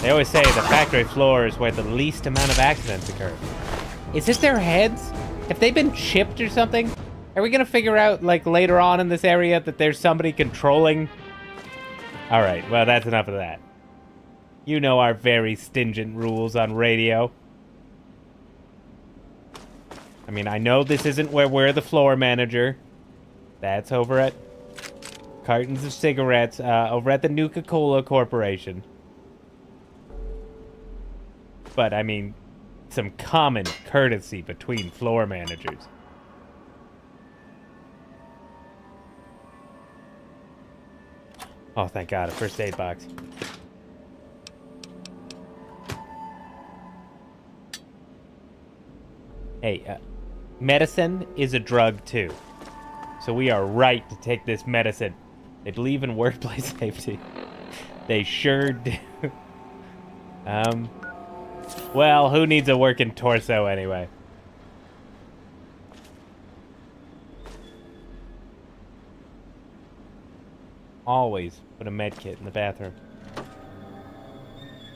They always say the factory floor is where the least amount of accidents occur. Is it their heads? Have they been chipped or something? Are we gonna figure out, like, later on in this area that there's somebody controlling Alright, well, that's enough of that. You know our very stingent rules on radio. I mean, I know this isn't where we're the floor manager. That's over at Cartons of Cigarettes, over at the Nuka-Cola Corporation. But, I mean, some common courtesy between floor managers. Oh, thank God, a first aid box. Hey, medicine is a drug, too. So we are right to take this medicine. They believe in workplace safety. They sure do. Well, who needs a working torso anyway? Always put a med kit in the bathroom.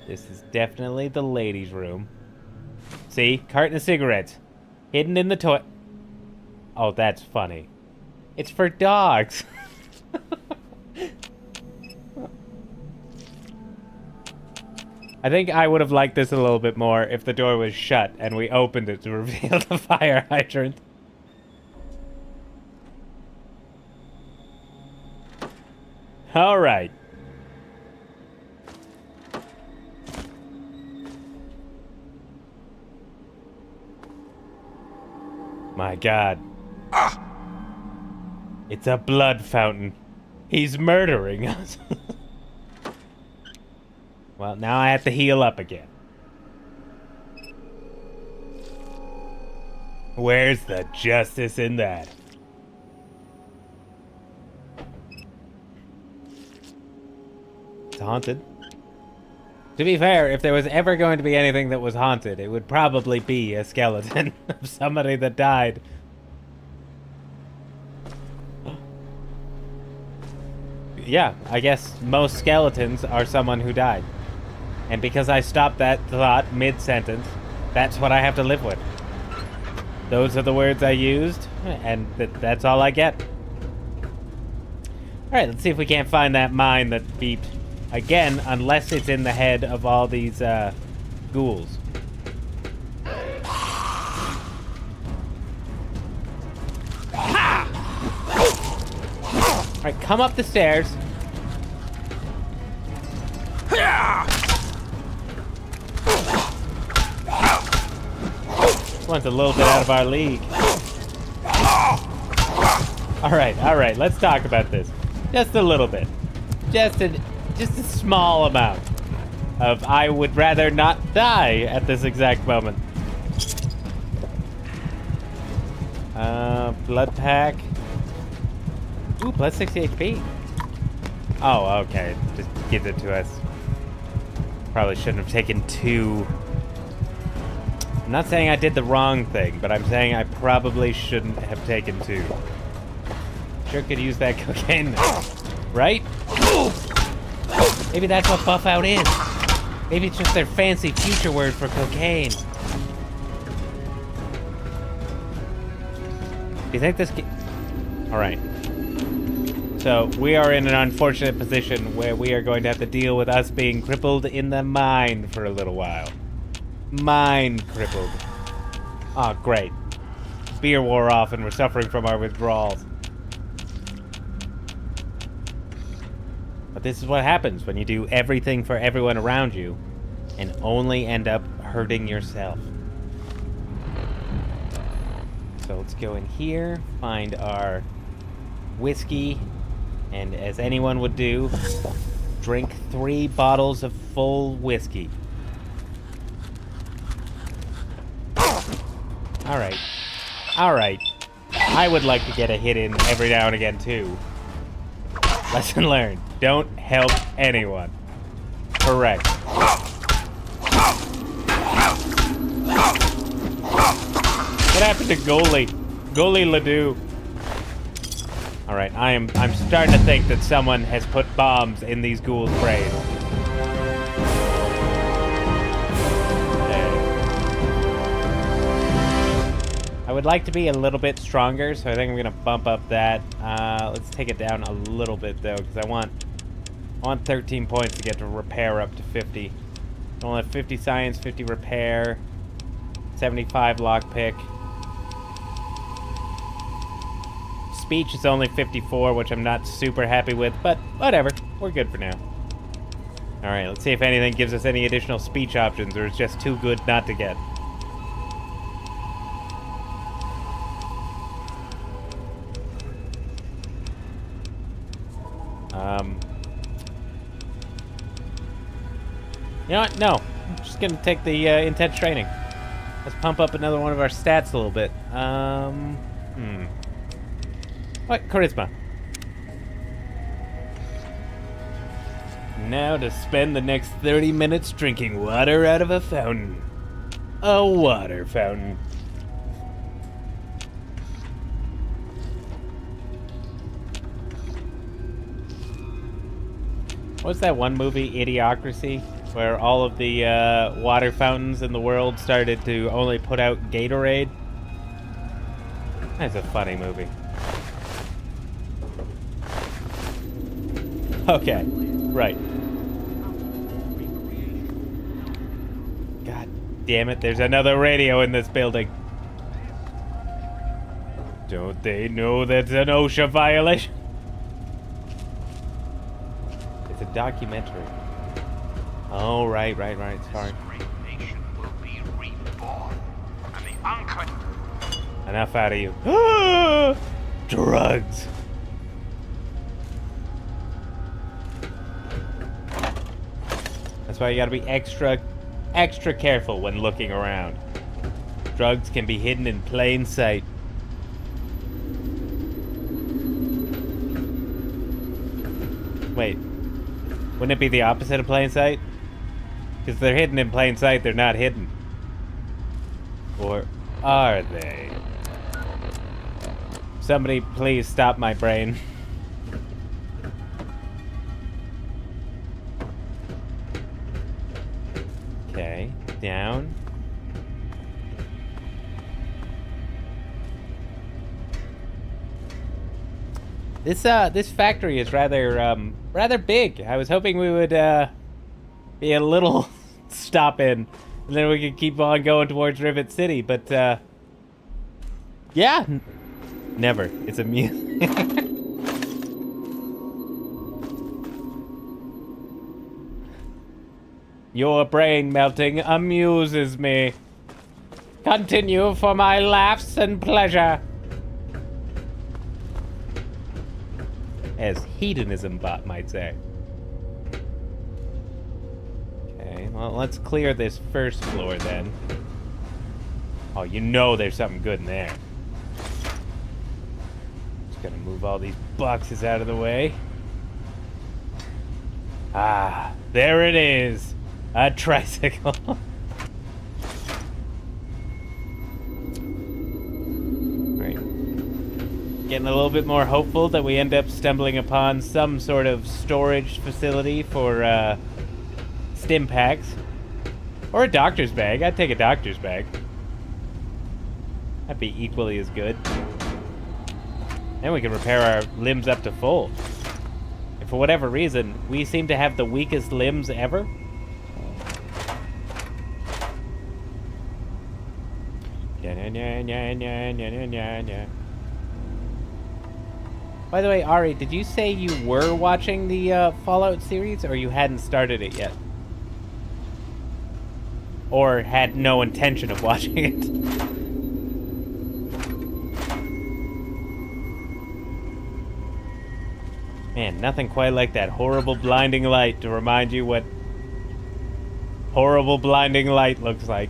This is definitely the ladies' room. See? Carton of cigarettes. Hidden in the toilet. Oh, that's funny. It's for dogs. I think I would have liked this a little bit more if the door was shut and we opened it to reveal the fire hydrant. All right. My God. It's a blood fountain. He's murdering us. Well, now I have to heal up again. Where's the justice in that? It's haunted. To be fair, if there was ever going to be anything that was haunted, it would probably be a skeleton of somebody that died. Yeah, I guess most skeletons are someone who died. And because I stopped that thought mid-sentence, that's what I have to live with. Those are the words I used, and that's all I get. Alright, let's see if we can't find that mine that beeped. Again, unless it's in the head of all these, ghouls. Alright, come up the stairs. This one's a little bit out of our league. Alright, let's talk about this. Just a little bit. Just a small amount of I would rather not die at this exact moment. Blood pack. Ooh, plus 60 HP. Oh, okay. Just gives it to us. Probably shouldn't have taken 2. I'm not saying I did the wrong thing, but I'm saying I probably shouldn't have taken 2. Sure could use that cocaine now. Right? Maybe that's what buff out is. Maybe it's just their fancy future word for cocaine. Do you think this... Alright. So, we are in an unfortunate position where we are going to have to deal with us being crippled in the mind for a little while. Mind crippled. Oh, great. Beer wore off and we're suffering from our withdrawals. But this is what happens when you do everything for everyone around you and only end up hurting yourself. So let's go in here, find our whiskey, and as anyone would do, drink 3 bottles of full whiskey. Alright. I would like to get a hit in every now and again, too. Lesson learned. Don't help anyone. Correct. What happened to Goalie? Goalie Ledoux. Alright, I'm starting to think that someone has put bombs in these ghouls' brains. I would like to be a little bit stronger, so I think I'm gonna bump up that. Let's take it down a little bit though, because I want I want 13 points to get to repair up to 50. I only have 50 science, 50 repair, 75 lockpick. Speech is only 54, which I'm not super happy with, but whatever. We're good for now. Alright, let's see if anything gives us any additional speech options, or it's just too good not to get. You know what? No. I'm just gonna take the intense training. Let's pump up another one of our stats a little bit. What? Charisma. Now to spend the next 30 minutes drinking water out of a fountain. A water fountain. What's that one movie, Idiocracy, where all of the water fountains in the world started to only put out Gatorade? That's a funny movie. Okay, right. God damn it, there's another radio in this building. Don't they know that's an OSHA violation? It's a documentary. Oh, right. Sorry. Enough out of you. Drugs. That's why you gotta be extra careful when looking around. Drugs can be hidden in plain sight. Wait. Wouldn't it be the opposite of plain sight? Because they're hidden in plain sight, they're not hidden. Or are they? Somebody please stop my brain. Okay, down. This factory is rather big. I was hoping we would be a little stop in, and then we could keep on going towards Rivet City. But yeah, never. It's amusing. Your brain melting amuses me. Continue for my laughs and pleasure. As hedonism bot might say. Okay, well, let's clear this first floor then. Oh, you know there's something good in there. Just gonna move all these boxes out of the way. Ah, there it is. A tricycle. Getting a little bit more hopeful that we end up stumbling upon some sort of storage facility for stim packs. Or a doctor's bag. I'd take a doctor's bag. That'd be equally as good. Then we can repair our limbs up to full. And for whatever reason, we seem to have the weakest limbs ever. By the way, Ari, did you say you were watching the Fallout series, or you hadn't started it yet? Or had no intention of watching it? Man, nothing quite like that horrible blinding light to remind you what horrible blinding light looks like.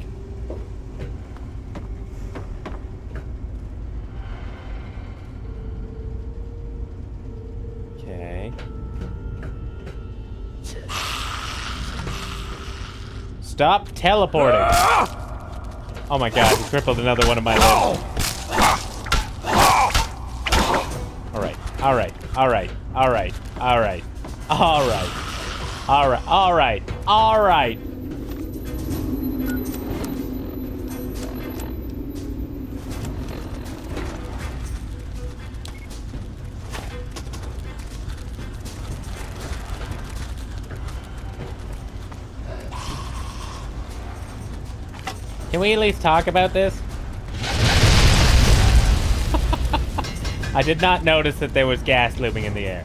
Stop teleporting. Oh my god, he crippled another one of my limbs. Alright. Can we at least talk about this? I did not notice that there was gas looming in the air.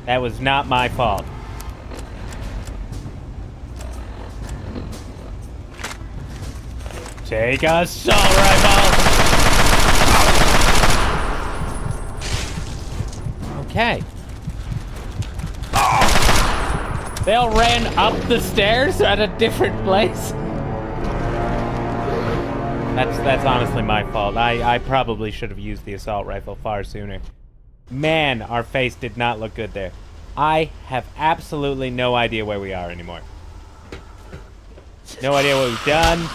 That was not my fault. Take assault rifle! Okay. They all ran up the stairs at a different place. That's honestly my fault. I probably should have used the assault rifle far sooner. Man, our face did not look good there. I have absolutely no idea where we are anymore. No idea what we've done.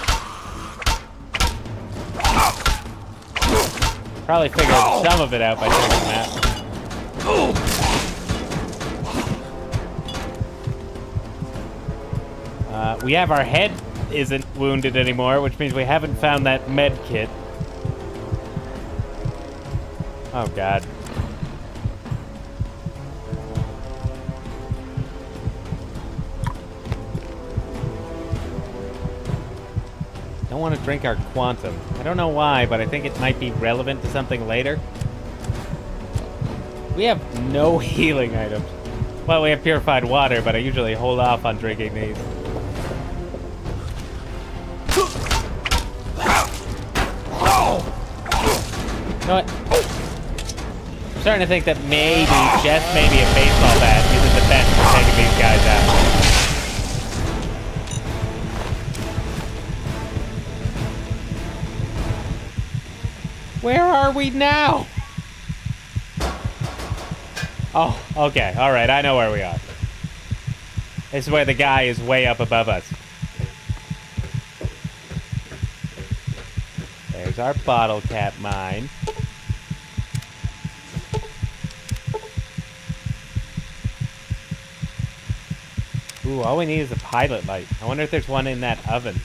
Probably figured some of it out by checking the map. We have our head isn't wounded anymore, which means we haven't found that med kit. Oh god. Don't want to drink our quantum. I don't know why, but I think it might be relevant to something later. We have no healing items. Well, we have purified water, but I usually hold off on drinking these. You know what? I'm starting to think that maybe, just maybe, a baseball bat isn't the best for taking these guys out. Where are we now? Oh, okay. All right, I know where we are. This is where the guy is way up above us. There's our bottle cap mine. Ooh, all we need is a pilot light. I wonder if there's one in that oven.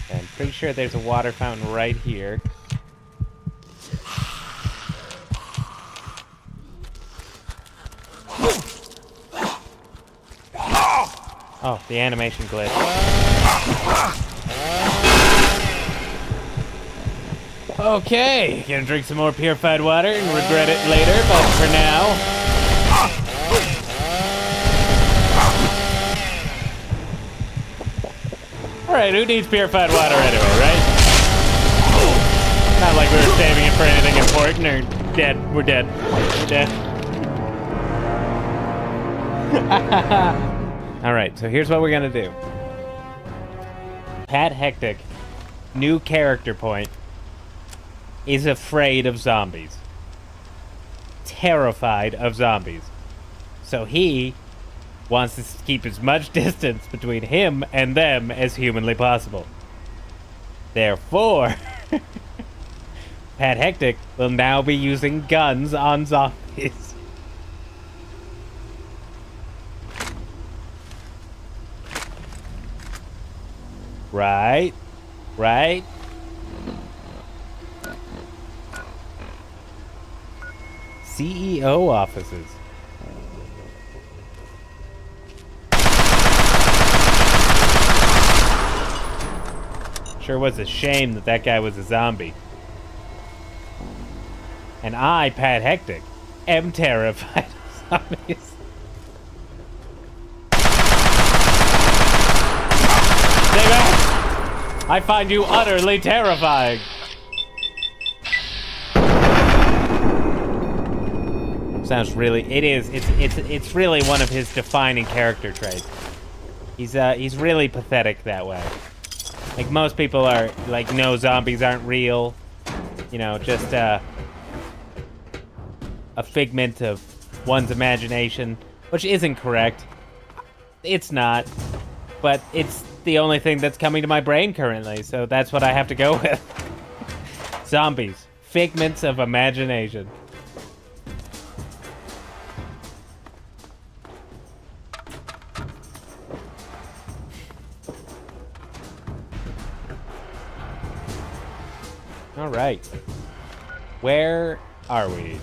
I'm pretty sure there's a water fountain right here. Oh, the animation glitch. Okay, gonna drink some more purified water and regret it later, but for now... Alright, who needs purified water anyway, right? Not like we were saving it for anything important or dead. We're dead. We're dead. Alright, so here's what we're gonna do. Pat Thetic, new character point, is afraid of zombies. Terrified of zombies. So he wants to keep as much distance between him and them as humanly possible. Therefore, Pat Thetic will now be using guns on zombies. Right? Right? CEO offices. Sure was a shame that that guy was a zombie. And I, Pat Thetic, am terrified of zombies. Stay back! I find you utterly terrifying. Sounds really, it's really one of his defining character traits. He's really pathetic that way. Like, most people are like, no, zombies aren't real. You know, just a figment of one's imagination, which isn't correct. It's not, but it's the only thing that's coming to my brain currently, so that's what I have to go with. Zombies, figments of imagination. All right, where are we?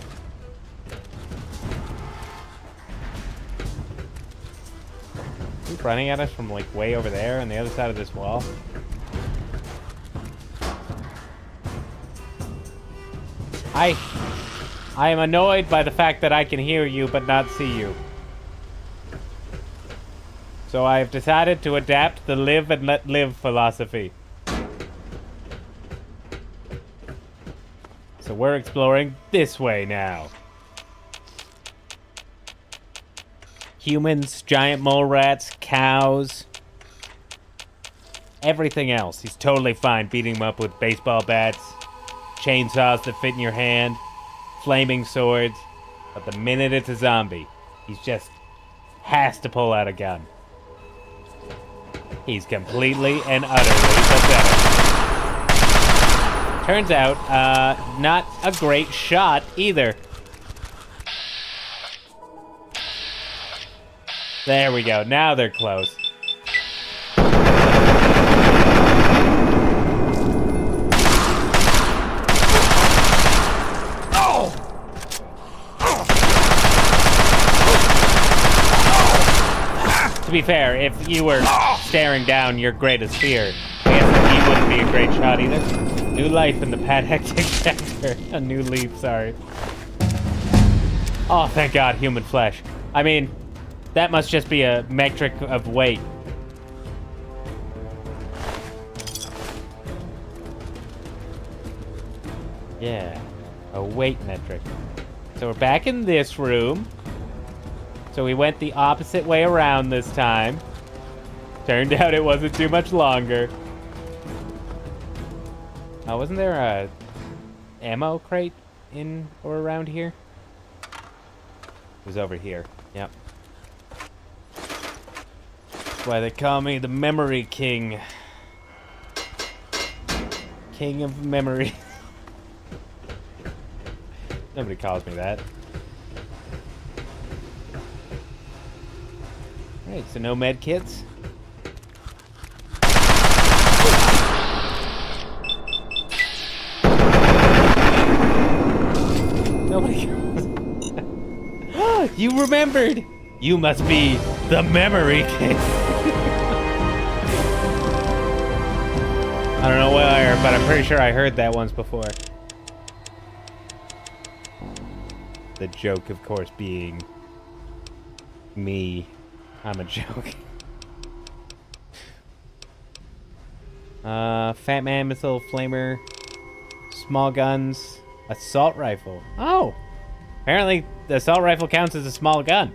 He's running at us from like way over there on the other side of this wall. I am annoyed by the fact that I can hear you but not see you. So I have decided to adapt the live and let live philosophy. So we're exploring this way now. Humans, giant mole rats, cows, everything else. He's totally fine beating him up with baseball bats, chainsaws that fit in your hand, flaming swords. But the minute it's a zombie, he's just has to pull out a gun. He's completely and utterly pathetic. Turns out, not a great shot either. There we go. Now they're close. To be fair, if you were staring down your greatest fear, I guess he wouldn't be a great shot either. New life in the Pat Thetic chapter. A new leaf, sorry. Oh, thank God, human flesh. I mean, that must just be a metric of weight. Yeah, a weight metric. So we're back in this room. So we went the opposite way around this time. Turned out it wasn't too much longer. Wasn't there a ammo crate in or around here? It was over here. Yep. That's why they call me the Memory King. King of Memory. Nobody calls me that. Alright, so no med kits. Nobody cares. You remembered! You must be the Memory King. I don't know where, but I'm pretty sure I heard that once before. The joke, of course, being me. I'm a joke. Fat Man missile, flamer, small guns, assault rifle. Oh! Apparently the assault rifle counts as a small gun.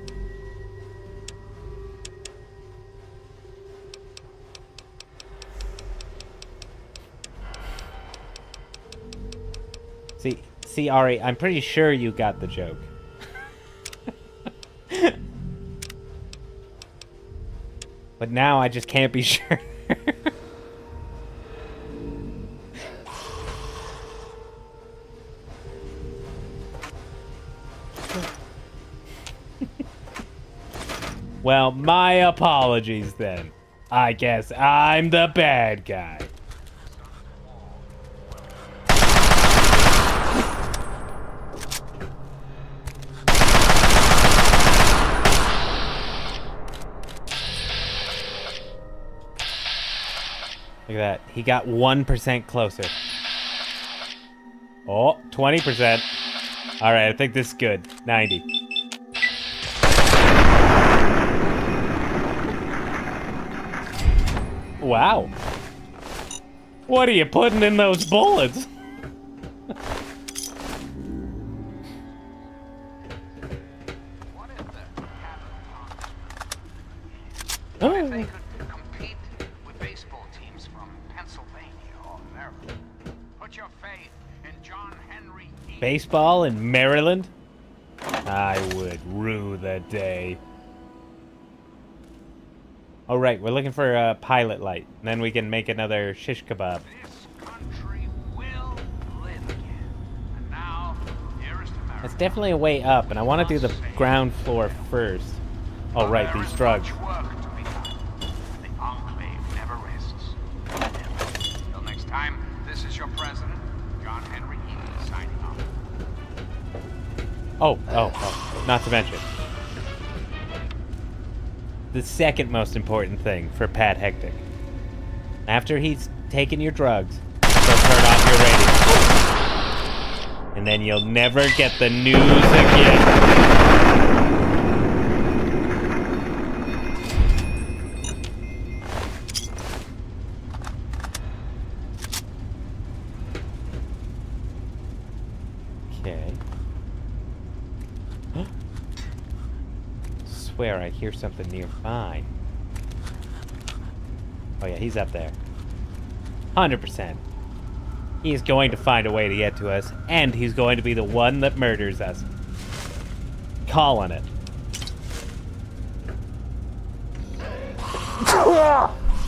See, Ari, I'm pretty sure you got the joke. But now I just can't be sure. Well, my apologies then. I guess I'm the bad guy. Look at that. He got 1% closer. Oh, 20%. Alright, I think this is good. 90. Wow. What are you putting in those bullets? What is the capital? If they could compete with baseball teams from Pennsylvania or Maryland, put your faith in John Henry. Baseball in Maryland? I would rue the day. Oh, right, we're looking for a pilot light. And then we can make another shish kebab. This country will live again. And now, dearest America. That's definitely a way up, and I want to do the ground floor first. Oh, right, these drugs. Much work to be done. The Enclave never rests. Till next time, this is your president, John Henry Eaton, signing off. Oh, not to mention. the second most important thing for Pat Thetic. After he's taken your drugs, he'll turn off your radio. And then you'll never get the news again. Okay. Swear I hear something nearby. Oh yeah, he's up there. 100%. He is going to find a way to get to us, and he's going to be the one that murders us. Calling it.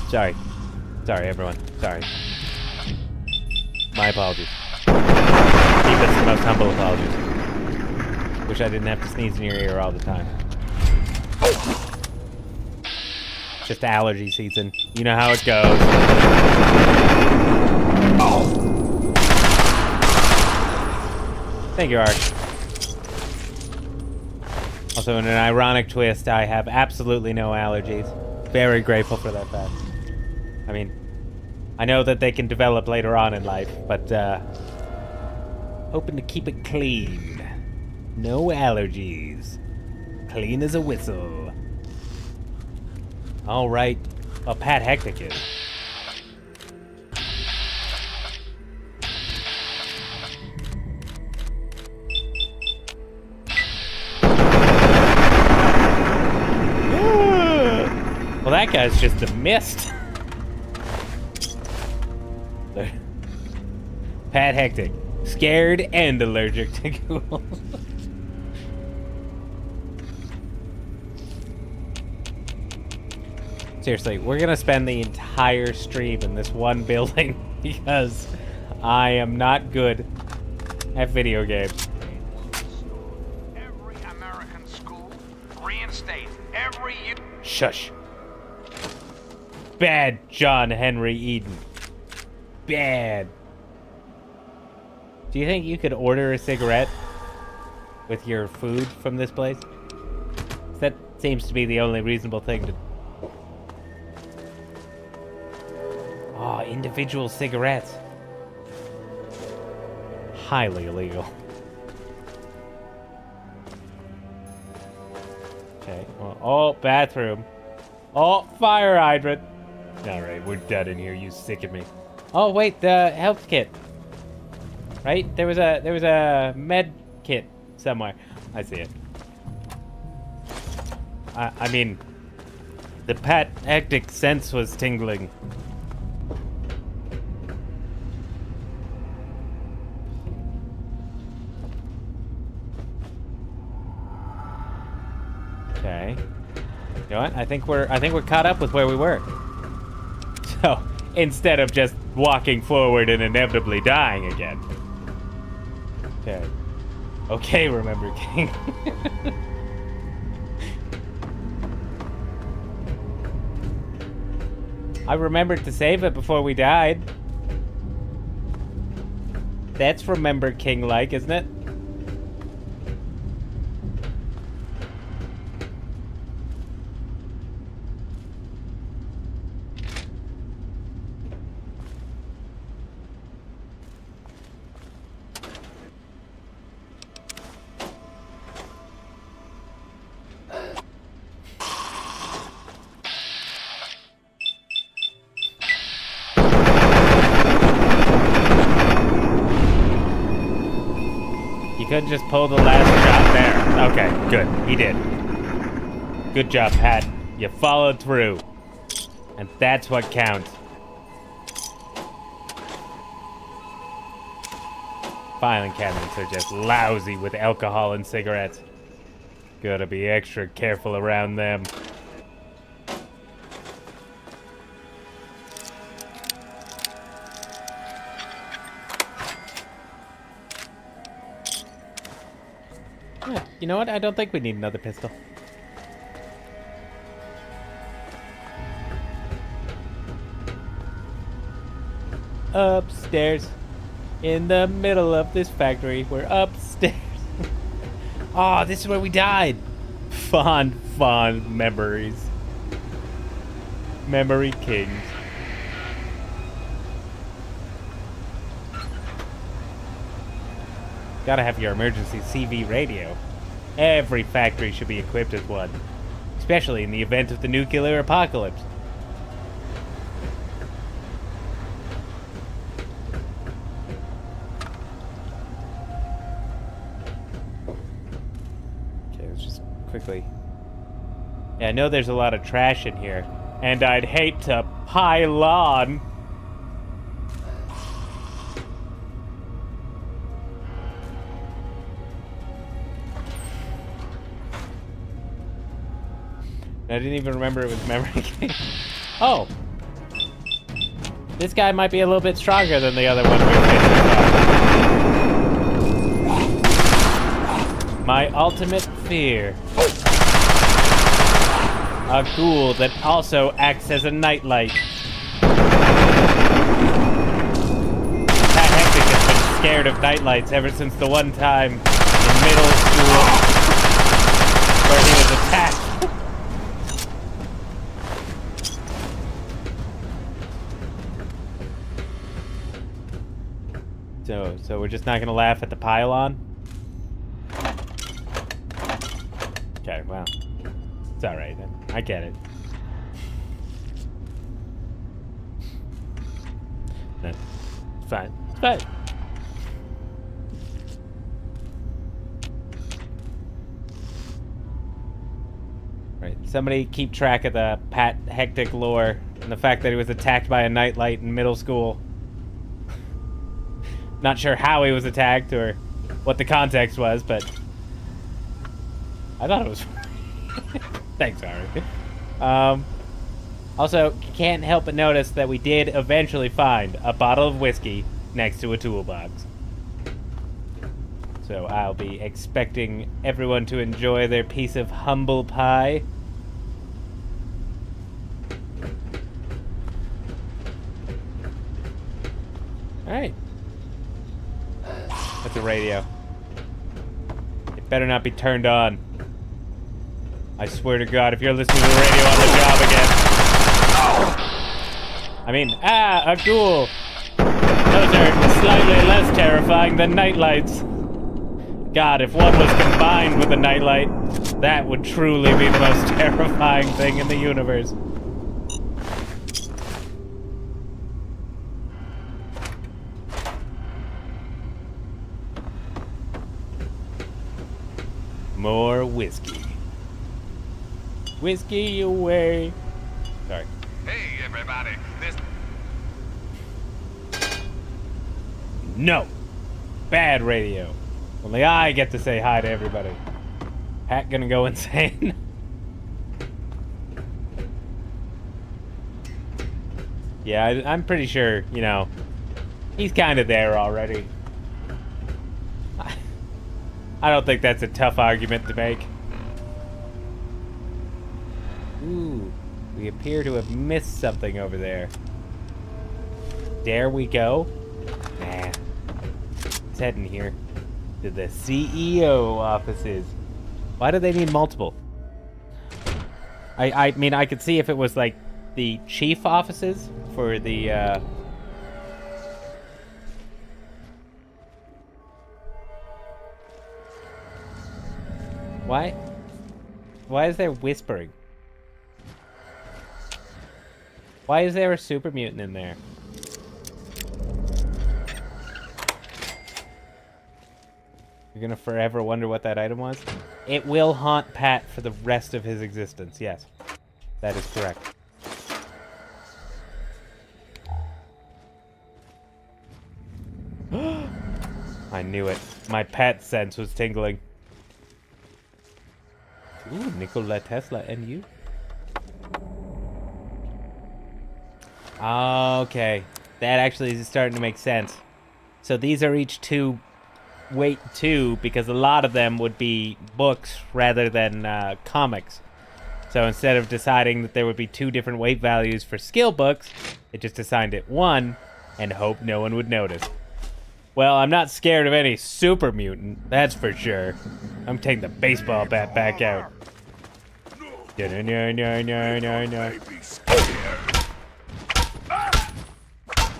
Sorry. Sorry, everyone. Sorry. My apologies. Deepest and most humble apologies. Wish I didn't have to sneeze in your ear all the time. Just allergy season. You know how it goes. Thank you, Ark. Also, in an ironic twist, I have absolutely no allergies. Very grateful for that fact. I mean, I know that they can develop later on in life, but hoping to keep it clean. No allergies. Clean as a whistle. All right. Well, Pat Thetic is. Well, that guy's just a mist. Pat Thetic, scared and allergic to ghouls. Seriously, we're gonna spend the entire stream in this one building because I am not good at video games. Every American school, reinstate every youth. Shush. Bad John Henry Eden. Bad. Do you think you could order a cigarette with your food from this place? That seems to be the only reasonable thing to... Oh, individual cigarettes. Highly illegal. Okay, well, oh, bathroom. Oh, fire hydrant. Alright, we're dead in here, you sicken me. Oh, wait, the health kit. Right? There was a med kit somewhere. I see it. I mean, the Pat Thetic sense was tingling. Okay. You know what? I think we're caught up with where we were. So, instead of just walking forward and inevitably dying again. Okay. Okay, remember King. I remembered to save it before we died. That's remember King-like, isn't it? You couldn't just pull the last shot there. Okay, good. He did. Good job, Pat. You followed through. And that's what counts. Filing cabinets are just lousy with alcohol and cigarettes. Gotta be extra careful around them. Yeah, you know what? I don't think we need another pistol. Upstairs. In the middle of this factory. We're upstairs. Oh, this is where we died. Fond memories. Memory kings. Gotta have your emergency CV radio. Every factory should be equipped with one, especially in the event of the nuclear apocalypse. Okay, let's just quickly... Yeah, I know there's a lot of trash in here, and I'd hate to pile on. I didn't even remember it was memory king. Oh! This guy might be a little bit stronger than the other one we were facing. My ultimate fear. A ghoul that also acts as a nightlight. Pat Thetic has been scared of nightlights ever since the one time in middle school where he was attacked. So we're just not gonna laugh at the pylon? Okay, well. It's alright then. I get it. No, it's fine. It's fine. Right. Somebody keep track of the Pat Thetic lore and the fact that he was attacked by a nightlight in middle school. Not sure how he was attacked or what the context was, but I thought it was. Thanks, Ari. Also, can't help but notice that we did eventually find a bottle of whiskey next to a toolbox. So I'll be expecting everyone to enjoy their piece of humble pie. Alright. That's a radio. It better not be turned on. I swear to God, if you're listening to the radio on the job again. I mean, a ghoul. Those are slightly less terrifying than nightlights. God, if one was combined with a nightlight, that would truly be the most terrifying thing in the universe. More whiskey. Whiskey away. Sorry. Hey, everybody. This... No. Bad radio. Only I get to say hi to everybody. Pat gonna go insane. Yeah, I'm pretty sure, you know, he's kind of there already. I don't think that's a tough argument to make. Ooh, we appear to have missed something over there. There we go. Nah. Let's head in here to the CEO offices. Why do they need multiple? I mean, I could see if it was like the chief offices for the, Why is there whispering? Why is there a super mutant in there? You're gonna forever wonder what that item was? It will haunt Pat for the rest of his existence, yes. That is correct. I knew it. My Pat sense was tingling. Ooh, Nikola Tesla and you? Okay. That actually is starting to make sense. So these are each weight 2 because a lot of them would be books rather than comics. So instead of deciding that there would be 2 different weight values for skill books, it just assigned it 1 and hoped no one would notice. Well, I'm not scared of any super mutant, that's for sure. I'm taking the baseball bat back out. No.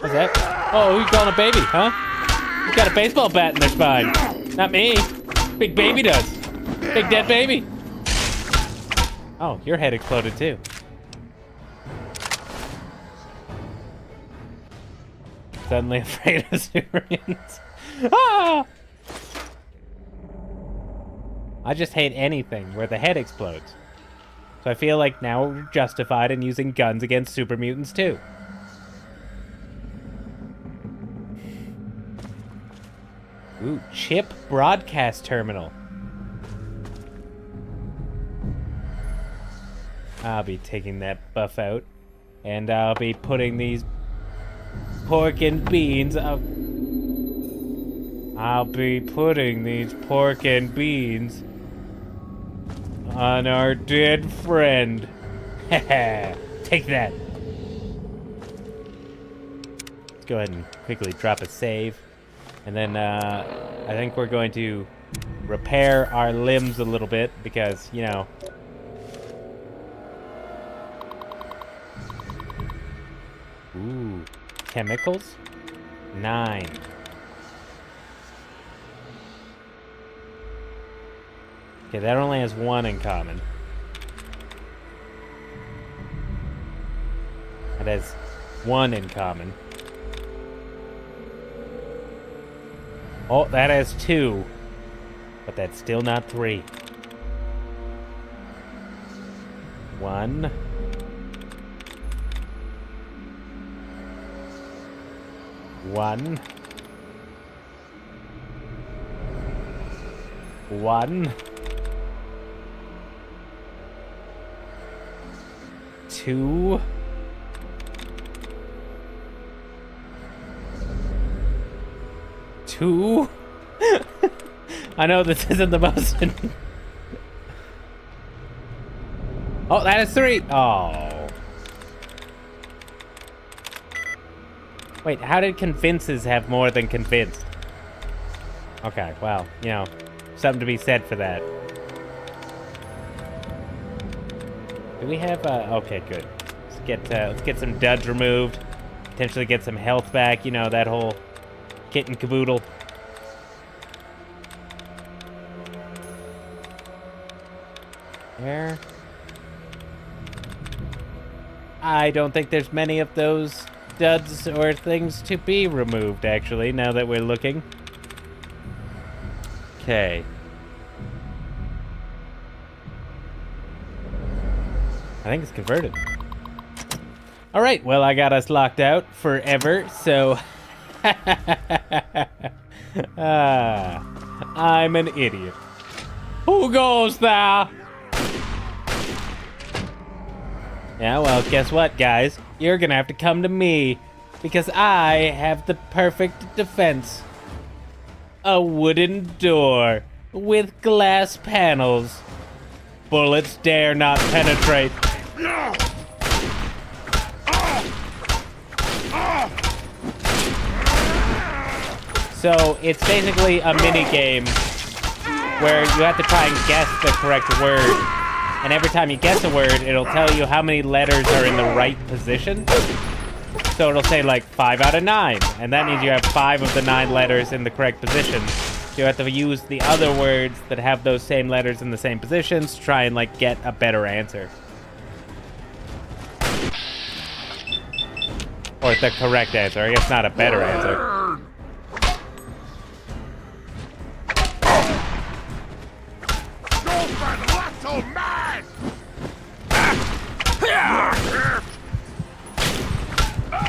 What's that? Oh, who's calling a baby, huh? Who's got a baseball bat in their spine? Not me. Big baby does. Big dead baby. Oh, your head exploded too. Suddenly afraid of supermutants. Ah! I just hate anything where the head explodes. So I feel like now we're justified in using guns against super mutants too. Ooh, chip broadcast terminal. I'll be taking that buff out. And I'll be putting these pork and beans out. I'll be putting these pork and beans on our dead friend. Take that. Let's go ahead and quickly drop a save. And then I think we're going to repair our limbs a little bit because, you know. Ooh, chemicals? 9. Okay, that only has 1 in common. That has 1 in common. Oh, that has 2. But that's still not 3. 1. 1. 1. 2. 2. I know this isn't the most. Oh, that is 3. Oh. Wait, how did convinces have more than convinced? Okay, well, you know, something to be said for that. Do we have, okay, good. Let's get some duds removed. Potentially get some health back, you know, that whole kit and caboodle. There. I don't think there's many of those duds or things to be removed, actually, now that we're looking. Okay. I think it's converted. Alright, well, I got us locked out forever, so... I'm an idiot. Who goes there? Yeah, well, guess what, guys? You're gonna have to come to me, because I have the perfect defense. A wooden door with glass panels. Bullets dare not penetrate. So, it's basically a mini game where you have to try and guess the correct word. And every time you guess a word, it'll tell you how many letters are in the right position. So it'll say like 5 out of 9. And that means you have 5 of the 9 letters in the correct position. So you have to use the other words that have those same letters in the same positions to try and like get a better answer. Or the correct answer. I guess not a better answer.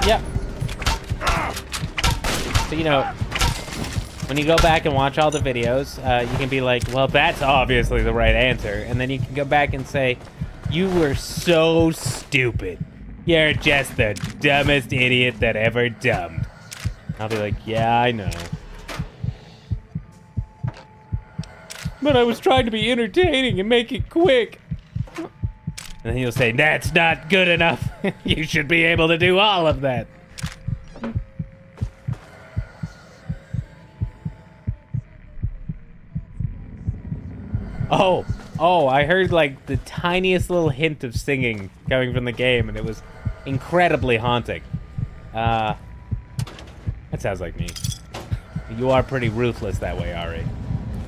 Yep. So, you know, when you go back and watch all the videos, you can be like, well, that's obviously the right answer. And then you can go back and say, you were so stupid. You're just the dumbest idiot that ever dumbed. I'll be like, yeah, I know. But I was trying to be entertaining and make it quick. And then you'll say, that's not good enough. You should be able to do all of that. Oh, I heard like the tiniest little hint of singing coming from the game, and it was incredibly haunting. That sounds like me. You are pretty ruthless that way, Ari.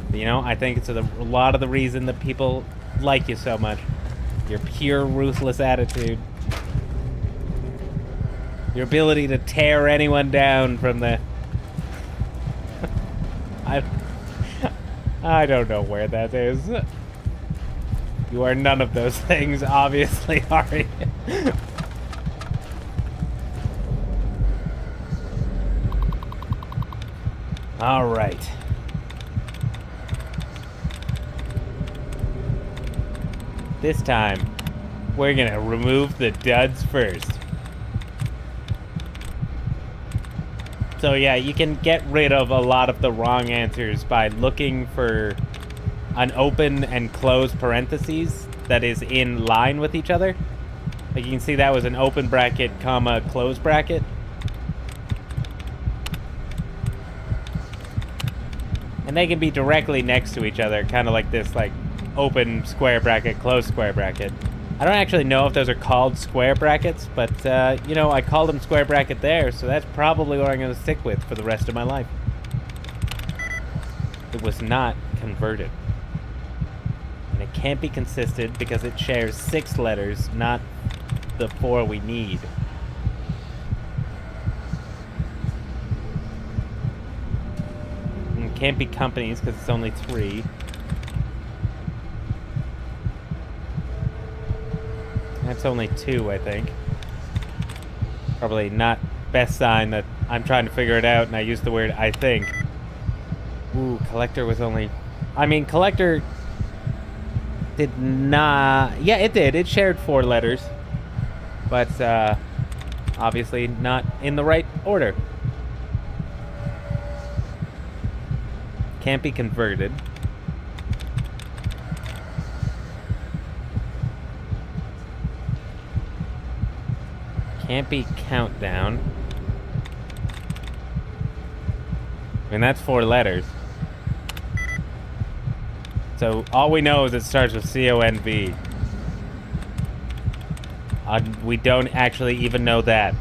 But, you know, I think it's a lot of the reason that people like you so much. Your pure ruthless attitude. Your ability to tear anyone down from the... I don't know where that is. You are none of those things, obviously, Ari. All right. This time, we're gonna remove the duds first. So yeah, you can get rid of a lot of the wrong answers by looking for an open and closed parentheses that is in line with each other. Like you can see that was an open bracket, comma, closed bracket. And they can be directly next to each other, kind of like this, like, open square bracket, closed square bracket. I don't actually know if those are called square brackets, but, you know, I called them square bracket there, so that's probably what I'm going to stick with for the rest of my life. It was not converted. And it can't be consisted because it shares 6 letters, not the 4 we need. And it can't be companies because it's only 3. That's only 2, I think. Probably not best sign that I'm trying to figure it out and I used the word I think. Ooh, collector was only... I mean, collector did not... Yeah, it did. It shared 4 letters. But, obviously not in the right order. Can't be converted. Can't be countdown. I mean, that's 4 letters. So all we know is it starts with C-O-N-V. We don't actually even know that.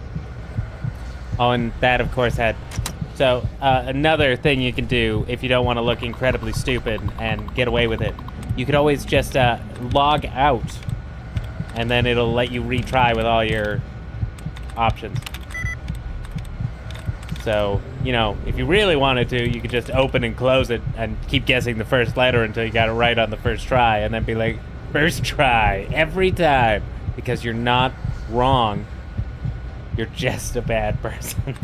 Oh, and that, of course, had... So, another thing you can do if you don't want to look incredibly stupid and get away with it, you could always just log out, and then it'll let you retry with all your options. So, you know, if you really wanted to, you could just open and close it and keep guessing the first letter until you got it right on the first try, and then be like, first try, every time, because you're not wrong. You're just a bad person.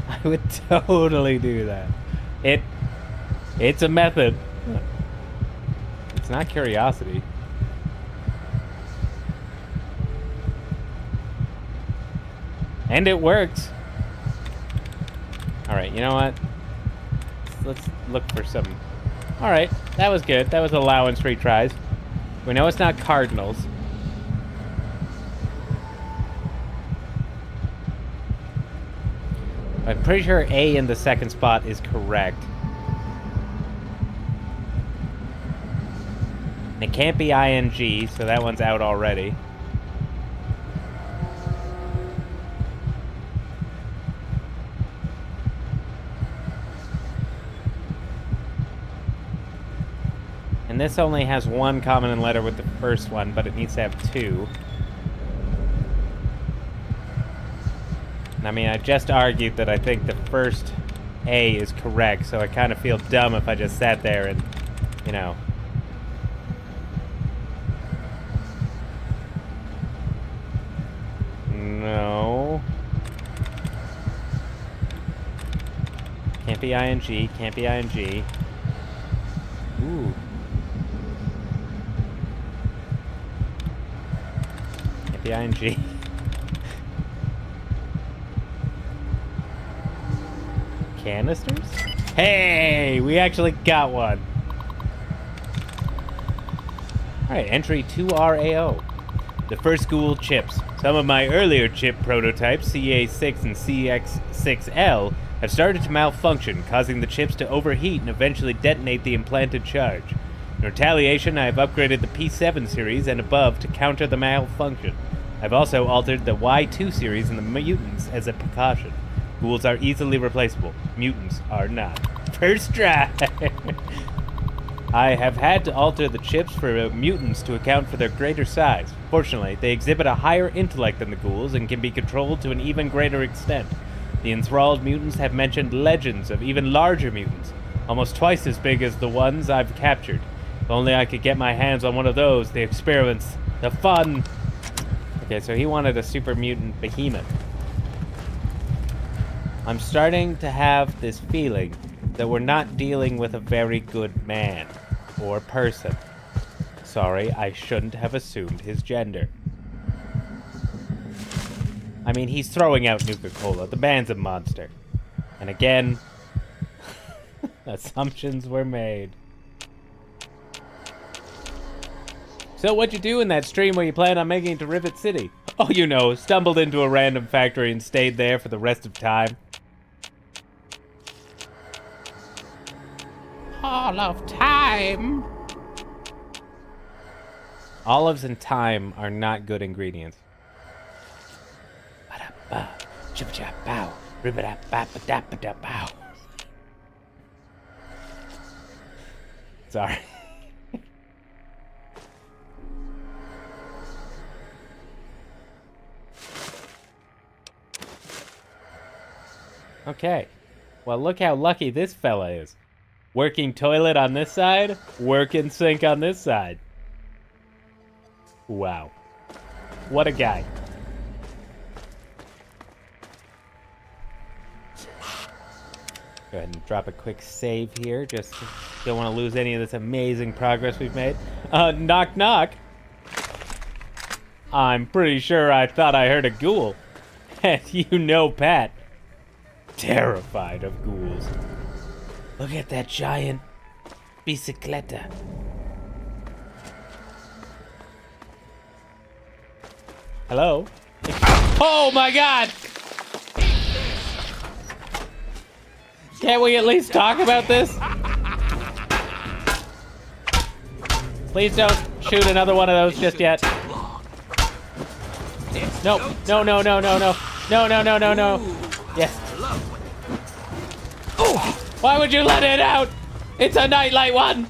I would totally do that. It's a method. It's not curiosity. And it works. Alright, you know what? Let's look for some... Alright, that was good. That was allowance retries. We know it's not cardinals. I'm pretty sure A in the second spot is correct. It can't be ING, so that one's out already. And this only has 1 common letter with the first one, but it needs to have 2. I mean, I just argued that I think the first A is correct, so I kind of feel dumb if I just sat there and, you know... No. Can't be ING, can't be ING. Ooh. Can't be ING. Canisters? Hey, we actually got one. Alright, entry 2RAO. The first school chips. Some of my earlier chip prototypes, CA6 and CX6L, have started to malfunction, causing the chips to overheat and eventually detonate the implanted charge. In retaliation, I have upgraded the P7 series and above to counter the malfunction. I've also altered the Y2 series and the mutants as a precaution. Ghouls are easily replaceable. Mutants are not. First try! I have had to alter the chips for mutants to account for their greater size. Fortunately, they exhibit a higher intellect than the ghouls and can be controlled to an even greater extent. The enthralled mutants have mentioned legends of even larger mutants, almost twice as big as the ones I've captured. If only I could get my hands on one of those, the experiments, the fun. Okay, so he wanted a super mutant behemoth. I'm starting to have this feeling that we're not dealing with a very good man or person. Sorry, I shouldn't have assumed his gender. I mean, he's throwing out Nuka-Cola. The man's a monster. And again, assumptions were made. So what'd you do in that stream where you plan on making it to Rivet City? Oh, you know, stumbled into a random factory and stayed there for the rest of time. All of time. Olives and thyme are not good ingredients. Sorry. Okay. Well, look how lucky this fella is. Working toilet on this side, working sink on this side. Wow. What a guy. Go ahead and drop a quick save here. Just don't want to lose any of this amazing progress we've made. Knock knock. I'm pretty sure I thought I heard a ghoul. And you know Pat. Terrified of ghouls. Look at that giant bicicleta. Hello? Oh my god! Can't we at least talk about this? Please don't shoot another one of those just yet. No, no, no, no, no, no. No, no, no, no, no. Yes. Why would you let it out? It's a nightlight one.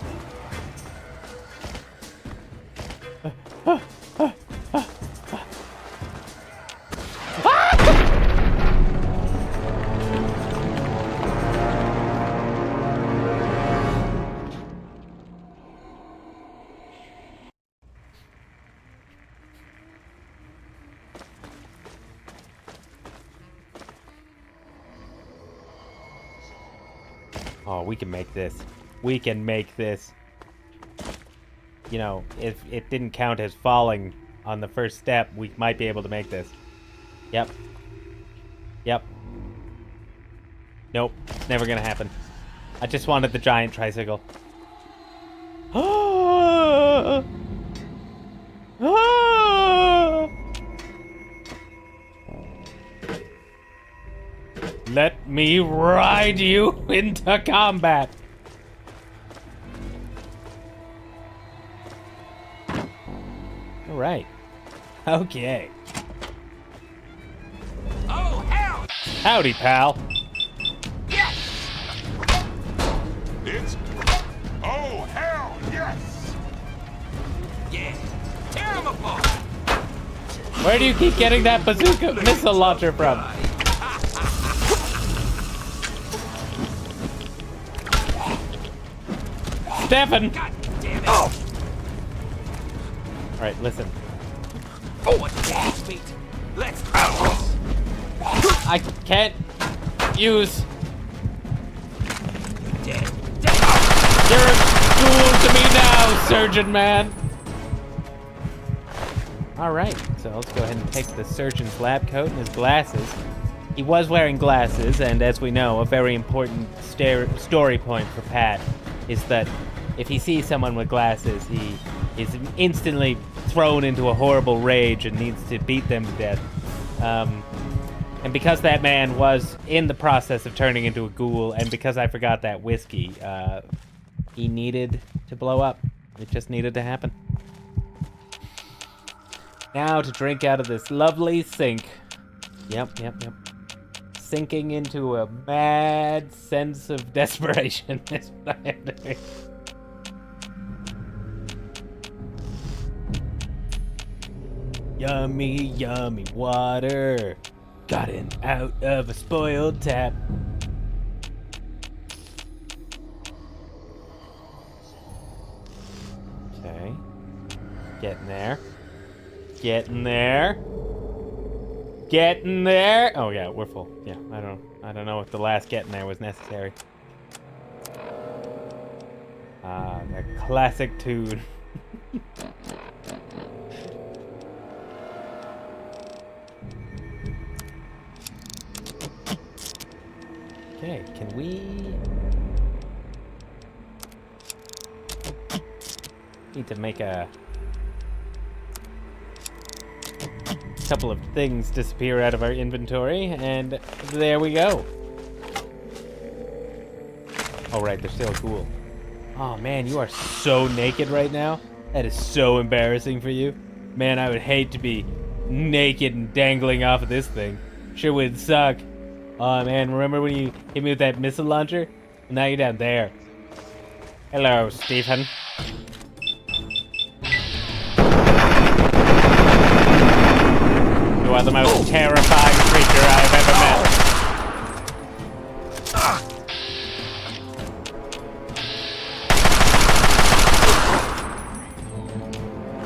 Oh, we can make this. We can make this. You know, if it didn't count as falling on the first step, we might be able to make this. Yep. Yep. Nope. It's never gonna happen. I just wanted the giant tricycle. Ah! Ah! Let me ride you into combat. All right. Okay. Oh, hell! Howdy, pal. Yes! It's... Oh, hell, yes! Yeah. Tear him apart! Where do you keep getting that bazooka missile launcher from? Stefan! God damn it! Oh. All right, listen. Oh, what gas meat? Let's go! I can't use. Dead. You're a fool to me now, surgeon man. All right, so let's go ahead and take the surgeon's lab coat and his glasses. He was wearing glasses, and as we know, a very important story point for Pat is that if he sees someone with glasses, he is instantly thrown into a horrible rage and needs to beat them to death. And because that man was in the process of turning into a ghoul, and because I forgot that whiskey, he needed to blow up. It just needed to happen. Now to drink out of this lovely sink. Yep. Sinking into a mad sense of desperation is what I am doing. Yummy, yummy water. Got it out of a spoiled tap. Okay. Getting there. Getting there. Getting there. Oh yeah, we're full. Yeah, I don't know if the last getting there was necessary. Ah, the classic tune. Okay, can we... Need to make a couple of things disappear out of our inventory, and there we go. Oh right, they're still cool. Oh man, you are so naked right now. That is so embarrassing for you. Man, I would hate to be naked and dangling off of this thing. Sure would suck. Oh man, remember when you hit me with that missile launcher? Well, now you're down there. Hello, Stephen. You are the most terrifying creature I've ever met.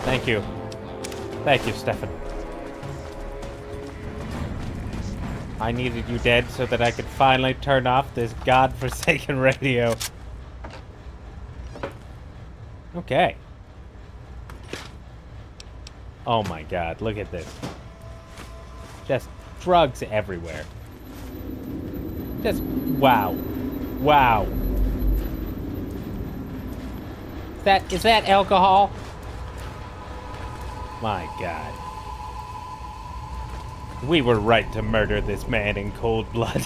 Thank you. Thank you, Stefan. I needed you dead so that I could finally turn off this godforsaken radio. Okay. Oh my god, look at this. Just drugs everywhere. Just wow. Wow. Is that alcohol? My god. We were right to murder this man in cold blood.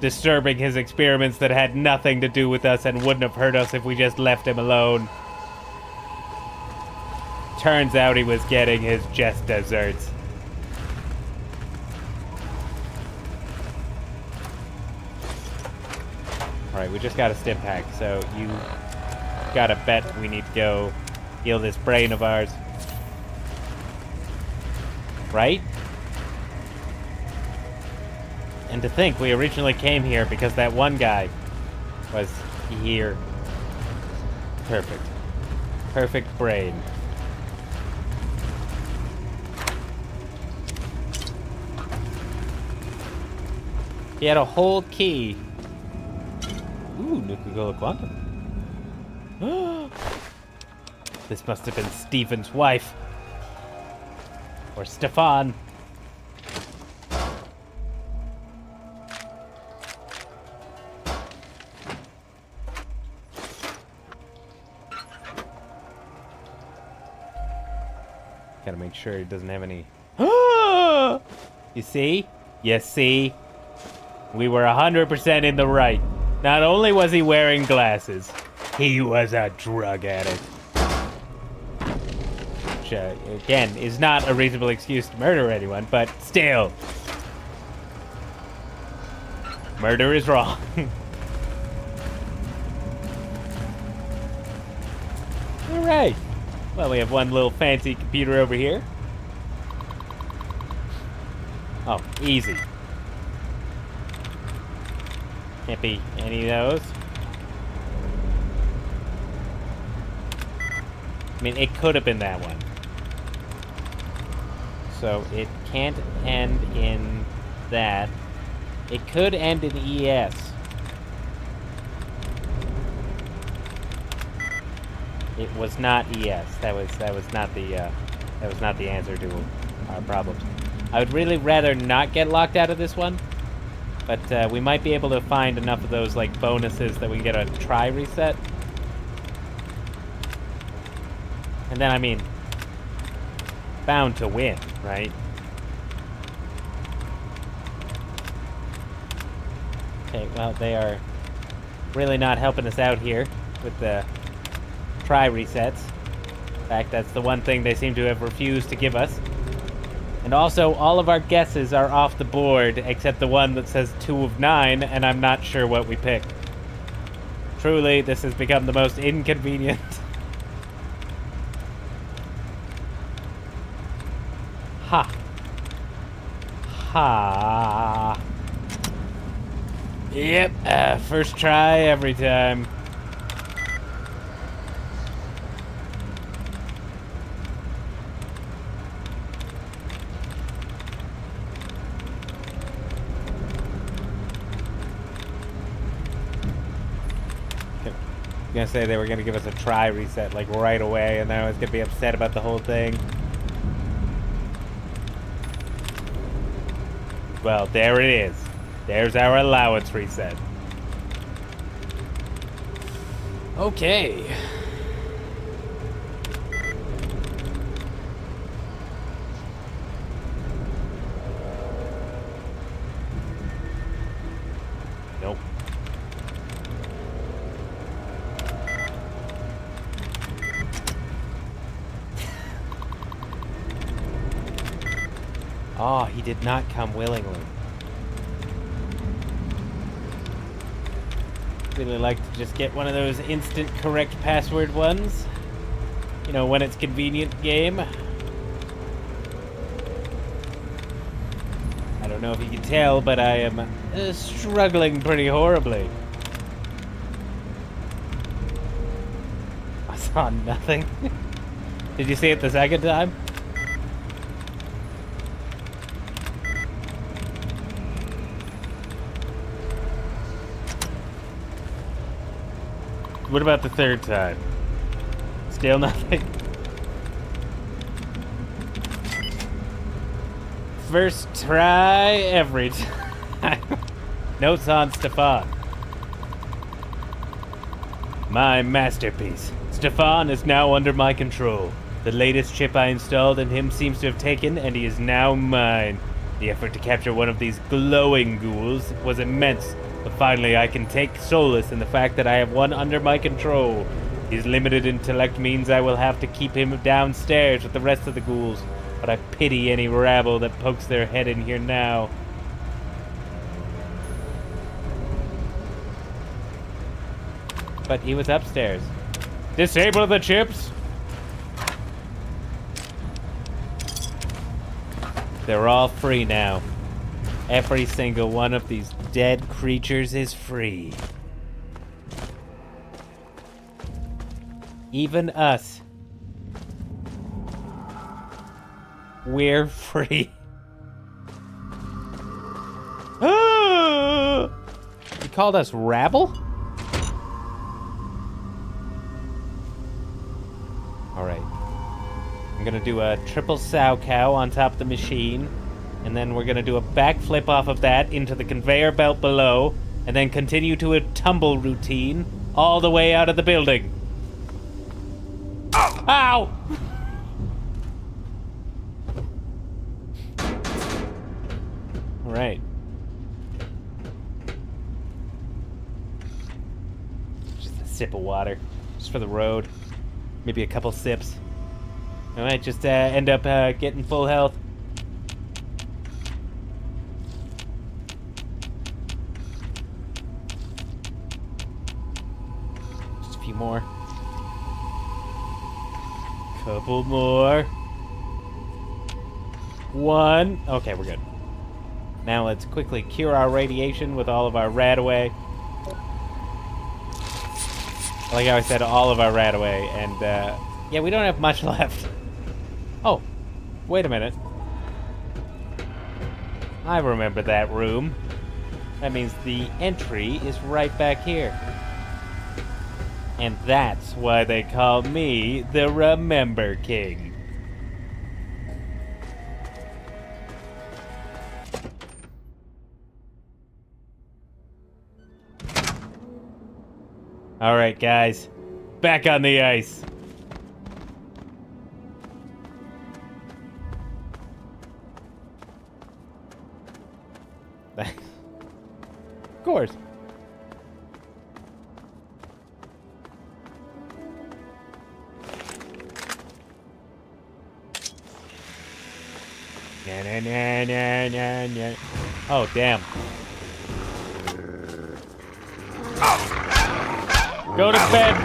Disturbing his experiments that had nothing to do with us and wouldn't have hurt us if we just left him alone. Turns out he was getting his just desserts. Alright, we just got a stim pack, so you gotta bet we need to go heal this brain of ours. Right? And to think we originally came here because that one guy was here. Perfect. Perfect brain. He had a whole key. Ooh, Nuka-Cola Quantum. This must have been Stephen's wife. Or Stefan. Gotta make sure he doesn't have any... You see? You see? We were 100% in the right. Not only was he wearing glasses, he was a drug addict. Which, again, is not a reasonable excuse to murder anyone, but still. Murder is wrong. Alright. Well, we have one little fancy computer over here. Oh, easy. Can't be any of those. I mean, it could have been that one. So it can't end in that. It could end in ES. It was not ES. That was not the answer to our problems. I would really rather not get locked out of this one, but we might be able to find enough of those like bonuses that we can get a try reset. And then, I mean, bound to win, right? Okay, well, they are really not helping us out here with the try resets. In fact, that's the one thing they seem to have refused to give us. And also, all of our guesses are off the board, except the one that says 2 of 9, and I'm not sure what we picked. Truly, this has become the most inconvenient. Ha. Ha. Yep, first try every time. I was gonna say they were gonna give us a try reset like right away, and then I was gonna be upset about the whole thing. Well, there it is. There's our allowance reset. Okay. Nope. Oh, he did not come willingly. Really like to just get one of those instant correct password ones. You know, when it's convenient game. I don't know if you can tell, but I am struggling pretty horribly. I saw nothing. Did you see it the second time? What about the third time? Still nothing? First try every time. Notes on Stefan. My masterpiece. Stefan is now under my control. The latest chip I installed in him seems to have taken, and he is now mine. The effort to capture one of these glowing ghouls was immense. But finally, I can take solace in the fact that I have one under my control. His limited intellect means I will have to keep him downstairs with the rest of the ghouls, but I pity any rabble that pokes their head in here now. But he was upstairs. Disable the chips! They're all free now. Every single one of these dead creatures is free. Even us. We're free. You called us rabble? Alright. I'm gonna do a triple sow cow on top of the machine. And then we're gonna do a backflip off of that into the conveyor belt below, and then continue to a tumble routine all the way out of the building. Ow! Ow! All right. Just a sip of water, just for the road. Maybe a couple sips. I might just end up getting full health. More. Couple more. One. Okay, we're good. Now let's quickly cure our radiation with all of our Radaway. Like how I said, all of our Radaway, and yeah, we don't have much left. Oh, wait a minute. I remember that room. That means the entry is right back here. And that's why they call me the Remember King. All right, guys. Back on the ice. Of course. Oh, damn. Go to bed.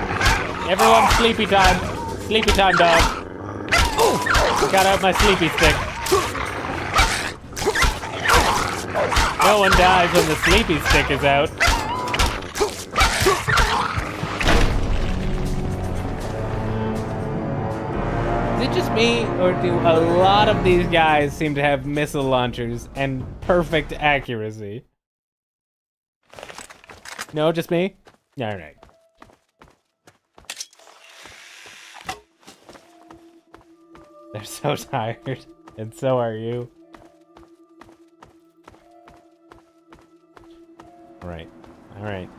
Everyone, sleepy time. Sleepy time, dog. Got out my sleepy stick. No one dies when the sleepy stick is out. Is it just me, or do a lot of these guys seem to have missile launchers and perfect accuracy? No, just me? Alright. They're so tired, and so are you. Alright, alright.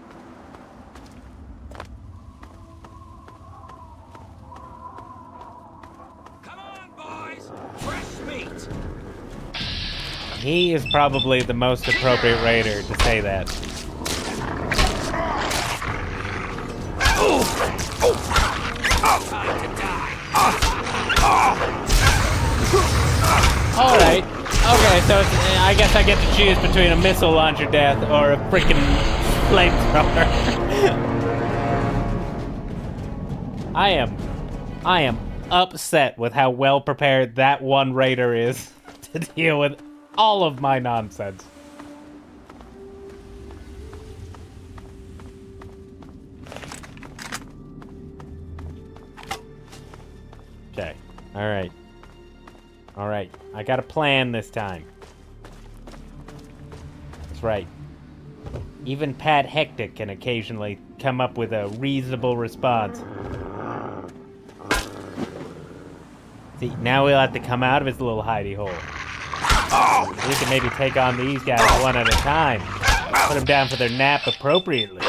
Come on, boys! Fresh meat! He is probably the most appropriate raider to say that. Alright. Okay, so it's, I guess I get to choose between a missile launcher death or a freaking flamethrower. I am upset with how well prepared that one raider is to deal with all of my nonsense. Okay. Alright. Alright. I got a plan this time. That's right. Even Pat Thetic can occasionally come up with a reasonable response. See, now we'll have to come out of his little hidey hole. We can maybe take on these guys one at a time. Put them down for their nap appropriately.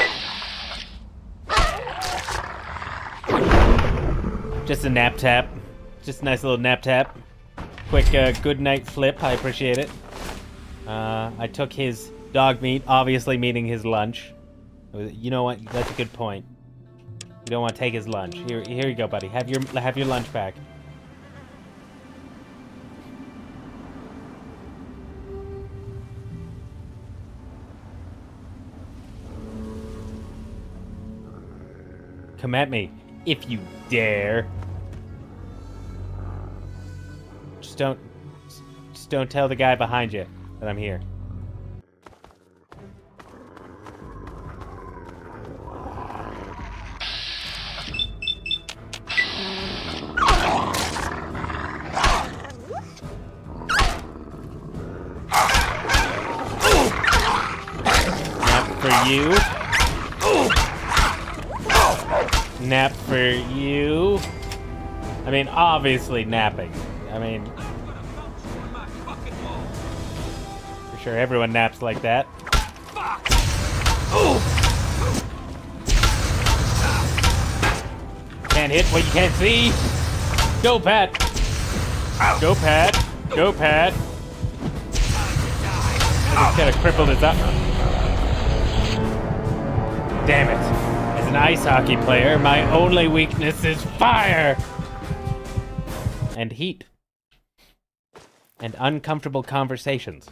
Just a nap tap. Just a nice little nap tap. Quick good night flip, I appreciate it. I took his dog meat, obviously meaning his lunch. You know what? That's a good point. You don't want to take his lunch. Here you go, buddy. Have your lunch back. Come at me, if you dare. Just don't tell the guy behind you that I'm here. Nap for you. Nap for you. I mean, obviously napping. I mean, for sure everyone naps like that. Can't hit what you can't see. Go, Pat. Go, Pat. Go, Pat. I just gotta cripple this up. Damn it. As an ice hockey player, my only weakness is fire! And heat. And uncomfortable conversations.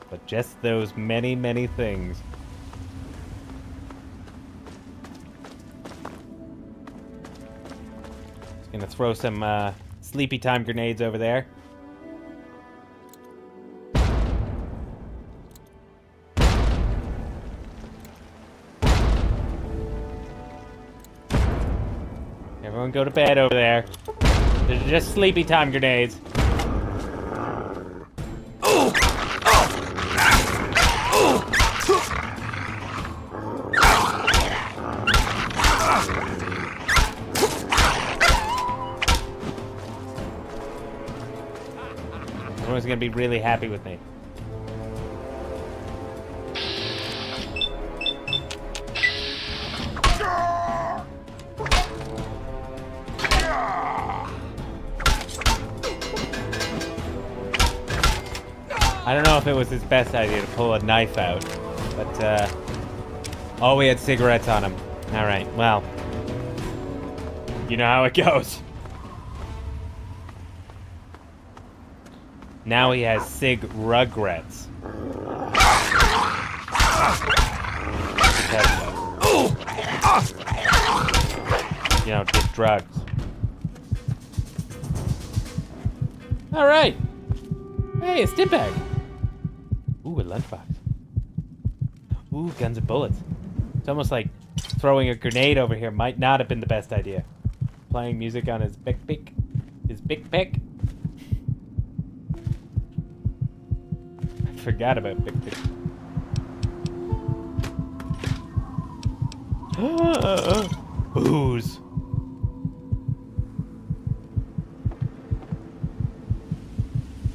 But just those many, many things. Just gonna throw some sleepy time grenades over there. Everyone go to bed over there. They're just sleepy time grenades. Everyone's gonna be really happy with me. I don't know if it was his best idea to pull a knife out, but, oh, we had cigarettes on him. Alright, well. You know how it goes. Now he has Sig regrets. You know, just drugs. All right. Hey, a stim bag. Ooh, a lunchbox. Ooh, guns and bullets. It's almost like throwing a grenade over here might not have been the best idea. Playing music on his big pick. His big pick. I forgot about big pick. Booze.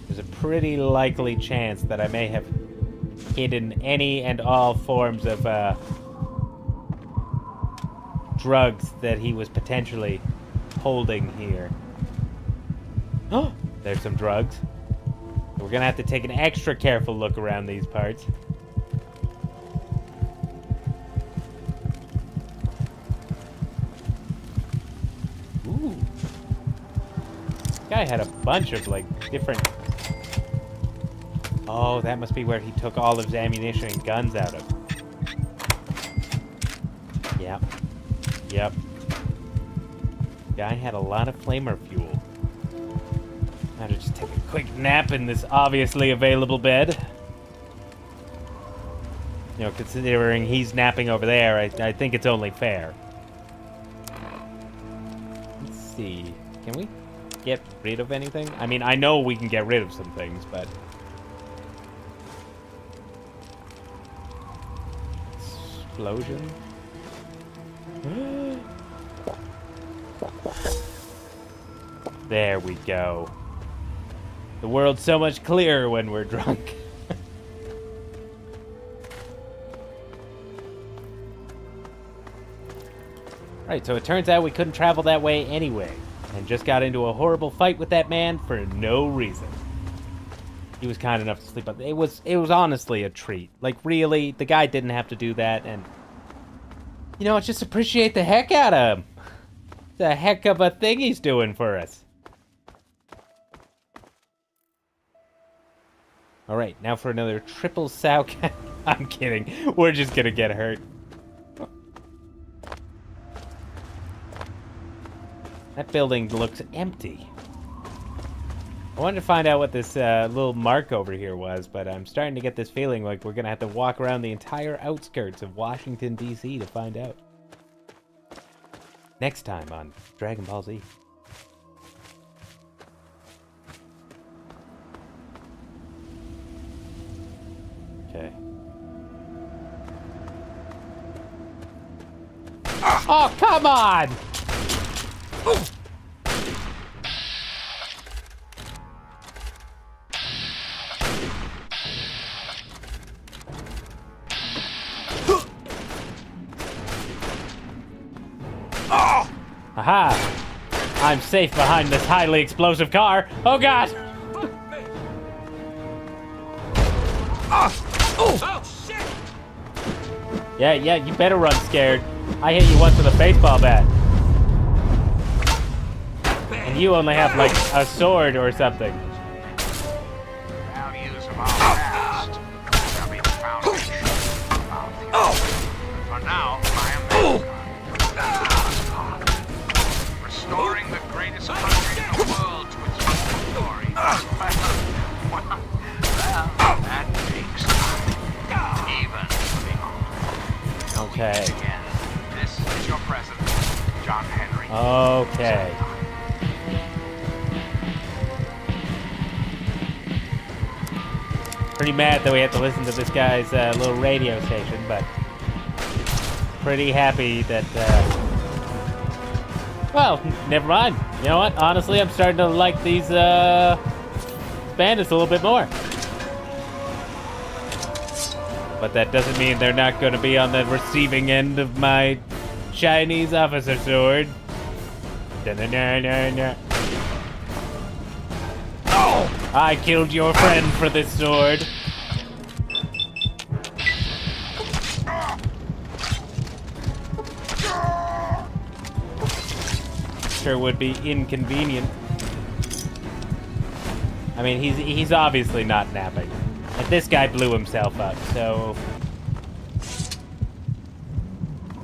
There's a pretty likely chance that I may have hidden any and all forms of drugs that he was potentially holding here. Oh, there's some drugs. We're gonna have to take an extra careful look around these parts. Ooh. This guy had a bunch of, like, different... Oh, that must be where he took all of his ammunition and guns out of. Yep. Yep. Guy had a lot of flamer fuel. Now to just take a quick nap in this obviously available bed. You know, considering he's napping over there, I think it's only fair. Let's see. Can we get rid of anything? I mean, I know we can get rid of some things, but... Explosion? There we go. The world's so much clearer when we're drunk. Right, so it turns out we couldn't travel that way anyway, and just got into a horrible fight with that man for no reason. He was kind enough to sleep, but it was honestly a treat. Like, really, the guy didn't have to do that, and you know, just appreciate the heck out of him. It's a heck of a thing he's doing for us. All right, now for another triple sow. I'm kidding. We're just gonna get hurt. That building looks empty. I wanted to find out what this little mark over here was, but I'm starting to get this feeling like we're gonna have to walk around the entire outskirts of Washington, D.C. to find out. Next time on Dragon Ball Z. Okay. Oh, come on! Aha! I'm safe behind this highly explosive car. Oh god! Oh, shit! Yeah, you better run scared. I hit you once with a baseball bat. And you only have, like, a sword or something. Values of our past shall be the foundation of our future. For now, I am restoring the greatest country in the world to its full glory. Well, that takes time. Even for the Okay. Again, this is your president, John Henry. Okay. Pretty mad that we have to listen to this guy's little radio station, but pretty happy that, well, never mind. You know what? Honestly, I'm starting to like these bandits a little bit more. But that doesn't mean they're not going to be on the receiving end of my Chinese officer sword. Da-na-na-na-na. I killed your friend for this sword. texture would be inconvenient. I mean, he's obviously not napping. And this guy blew himself up, so...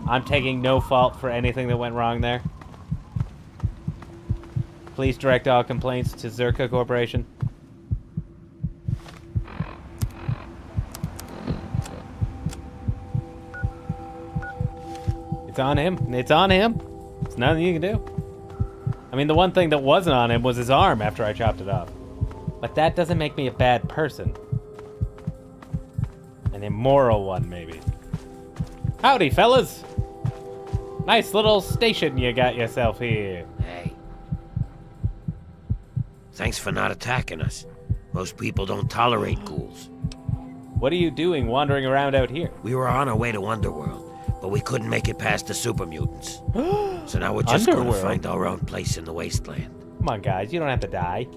I'm taking no fault for anything that went wrong there. Please direct all complaints to Zerka Corporation. It's on him. It's on him. There's nothing you can do. I mean, the one thing that wasn't on him was his arm after I chopped it off. But that doesn't make me a bad person. An immoral one, maybe. Howdy, fellas. Nice little station you got yourself here. Hey. Thanks for not attacking us. Most people don't tolerate ghouls. What are you doing wandering around out here? We were on our way to Underworld, but we couldn't make it past the super mutants. So now we're just going to find our own place in the wasteland. Come on, guys. You don't have to die.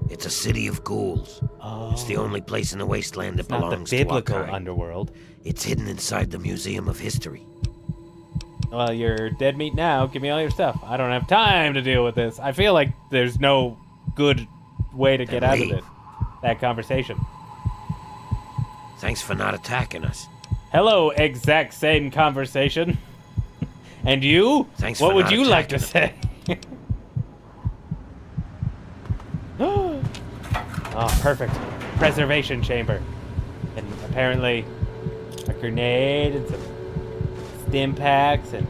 It's a city of ghouls. Oh. It's the only place in the wasteland that belongs to our kind. Not the biblical underworld. It's hidden inside the Museum of History. Well, you're dead meat now. Give me all your stuff. I don't have time to deal with this. I feel like there's no good way to get out of this. That conversation. Thanks for not attacking us. Hello, exact same conversation. And you? Thanks what for would not you like to us. say? Oh, perfect. Preservation chamber. And apparently a grenade and some stim packs and...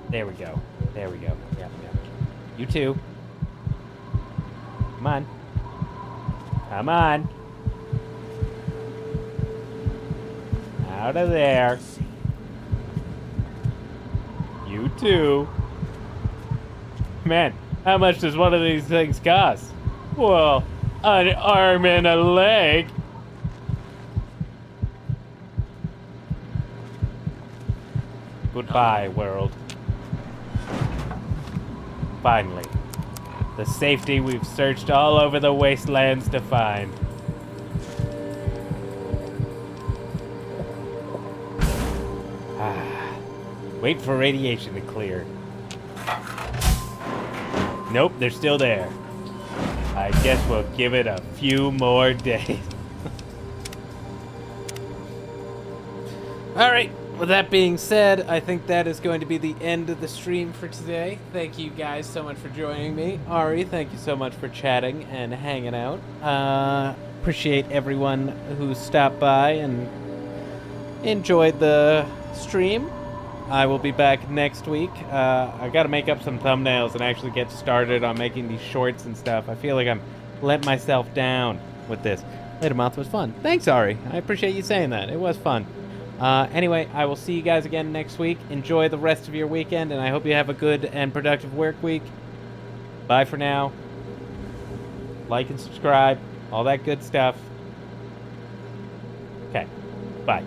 There we go. There we go. Yeah. You too. Come on. Come on. Out of there. You too. Man, how much does one of these things cost? Well, an arm and a leg. Goodbye, world. Finally. The safety we've searched all over the wastelands to find. Wait for radiation to clear. Nope, they're still there. I guess we'll give it a few more days. Alright, with that being said, I think that is going to be the end of the stream for today. Thank you guys so much for joining me. Ari, thank you so much for chatting and hanging out. Appreciate everyone who stopped by and enjoyed the stream. I will be back next week. I gotta make up some thumbnails and actually get started on making these shorts and stuff. I feel like I'm letting myself down with this. Later Month was fun. Thanks, Ari. I appreciate you saying that. It was fun. Anyway, I will see you guys again next week. Enjoy the rest of your weekend, and I hope you have a good and productive work week. Bye for now. Like and subscribe. All that good stuff. Okay. Bye.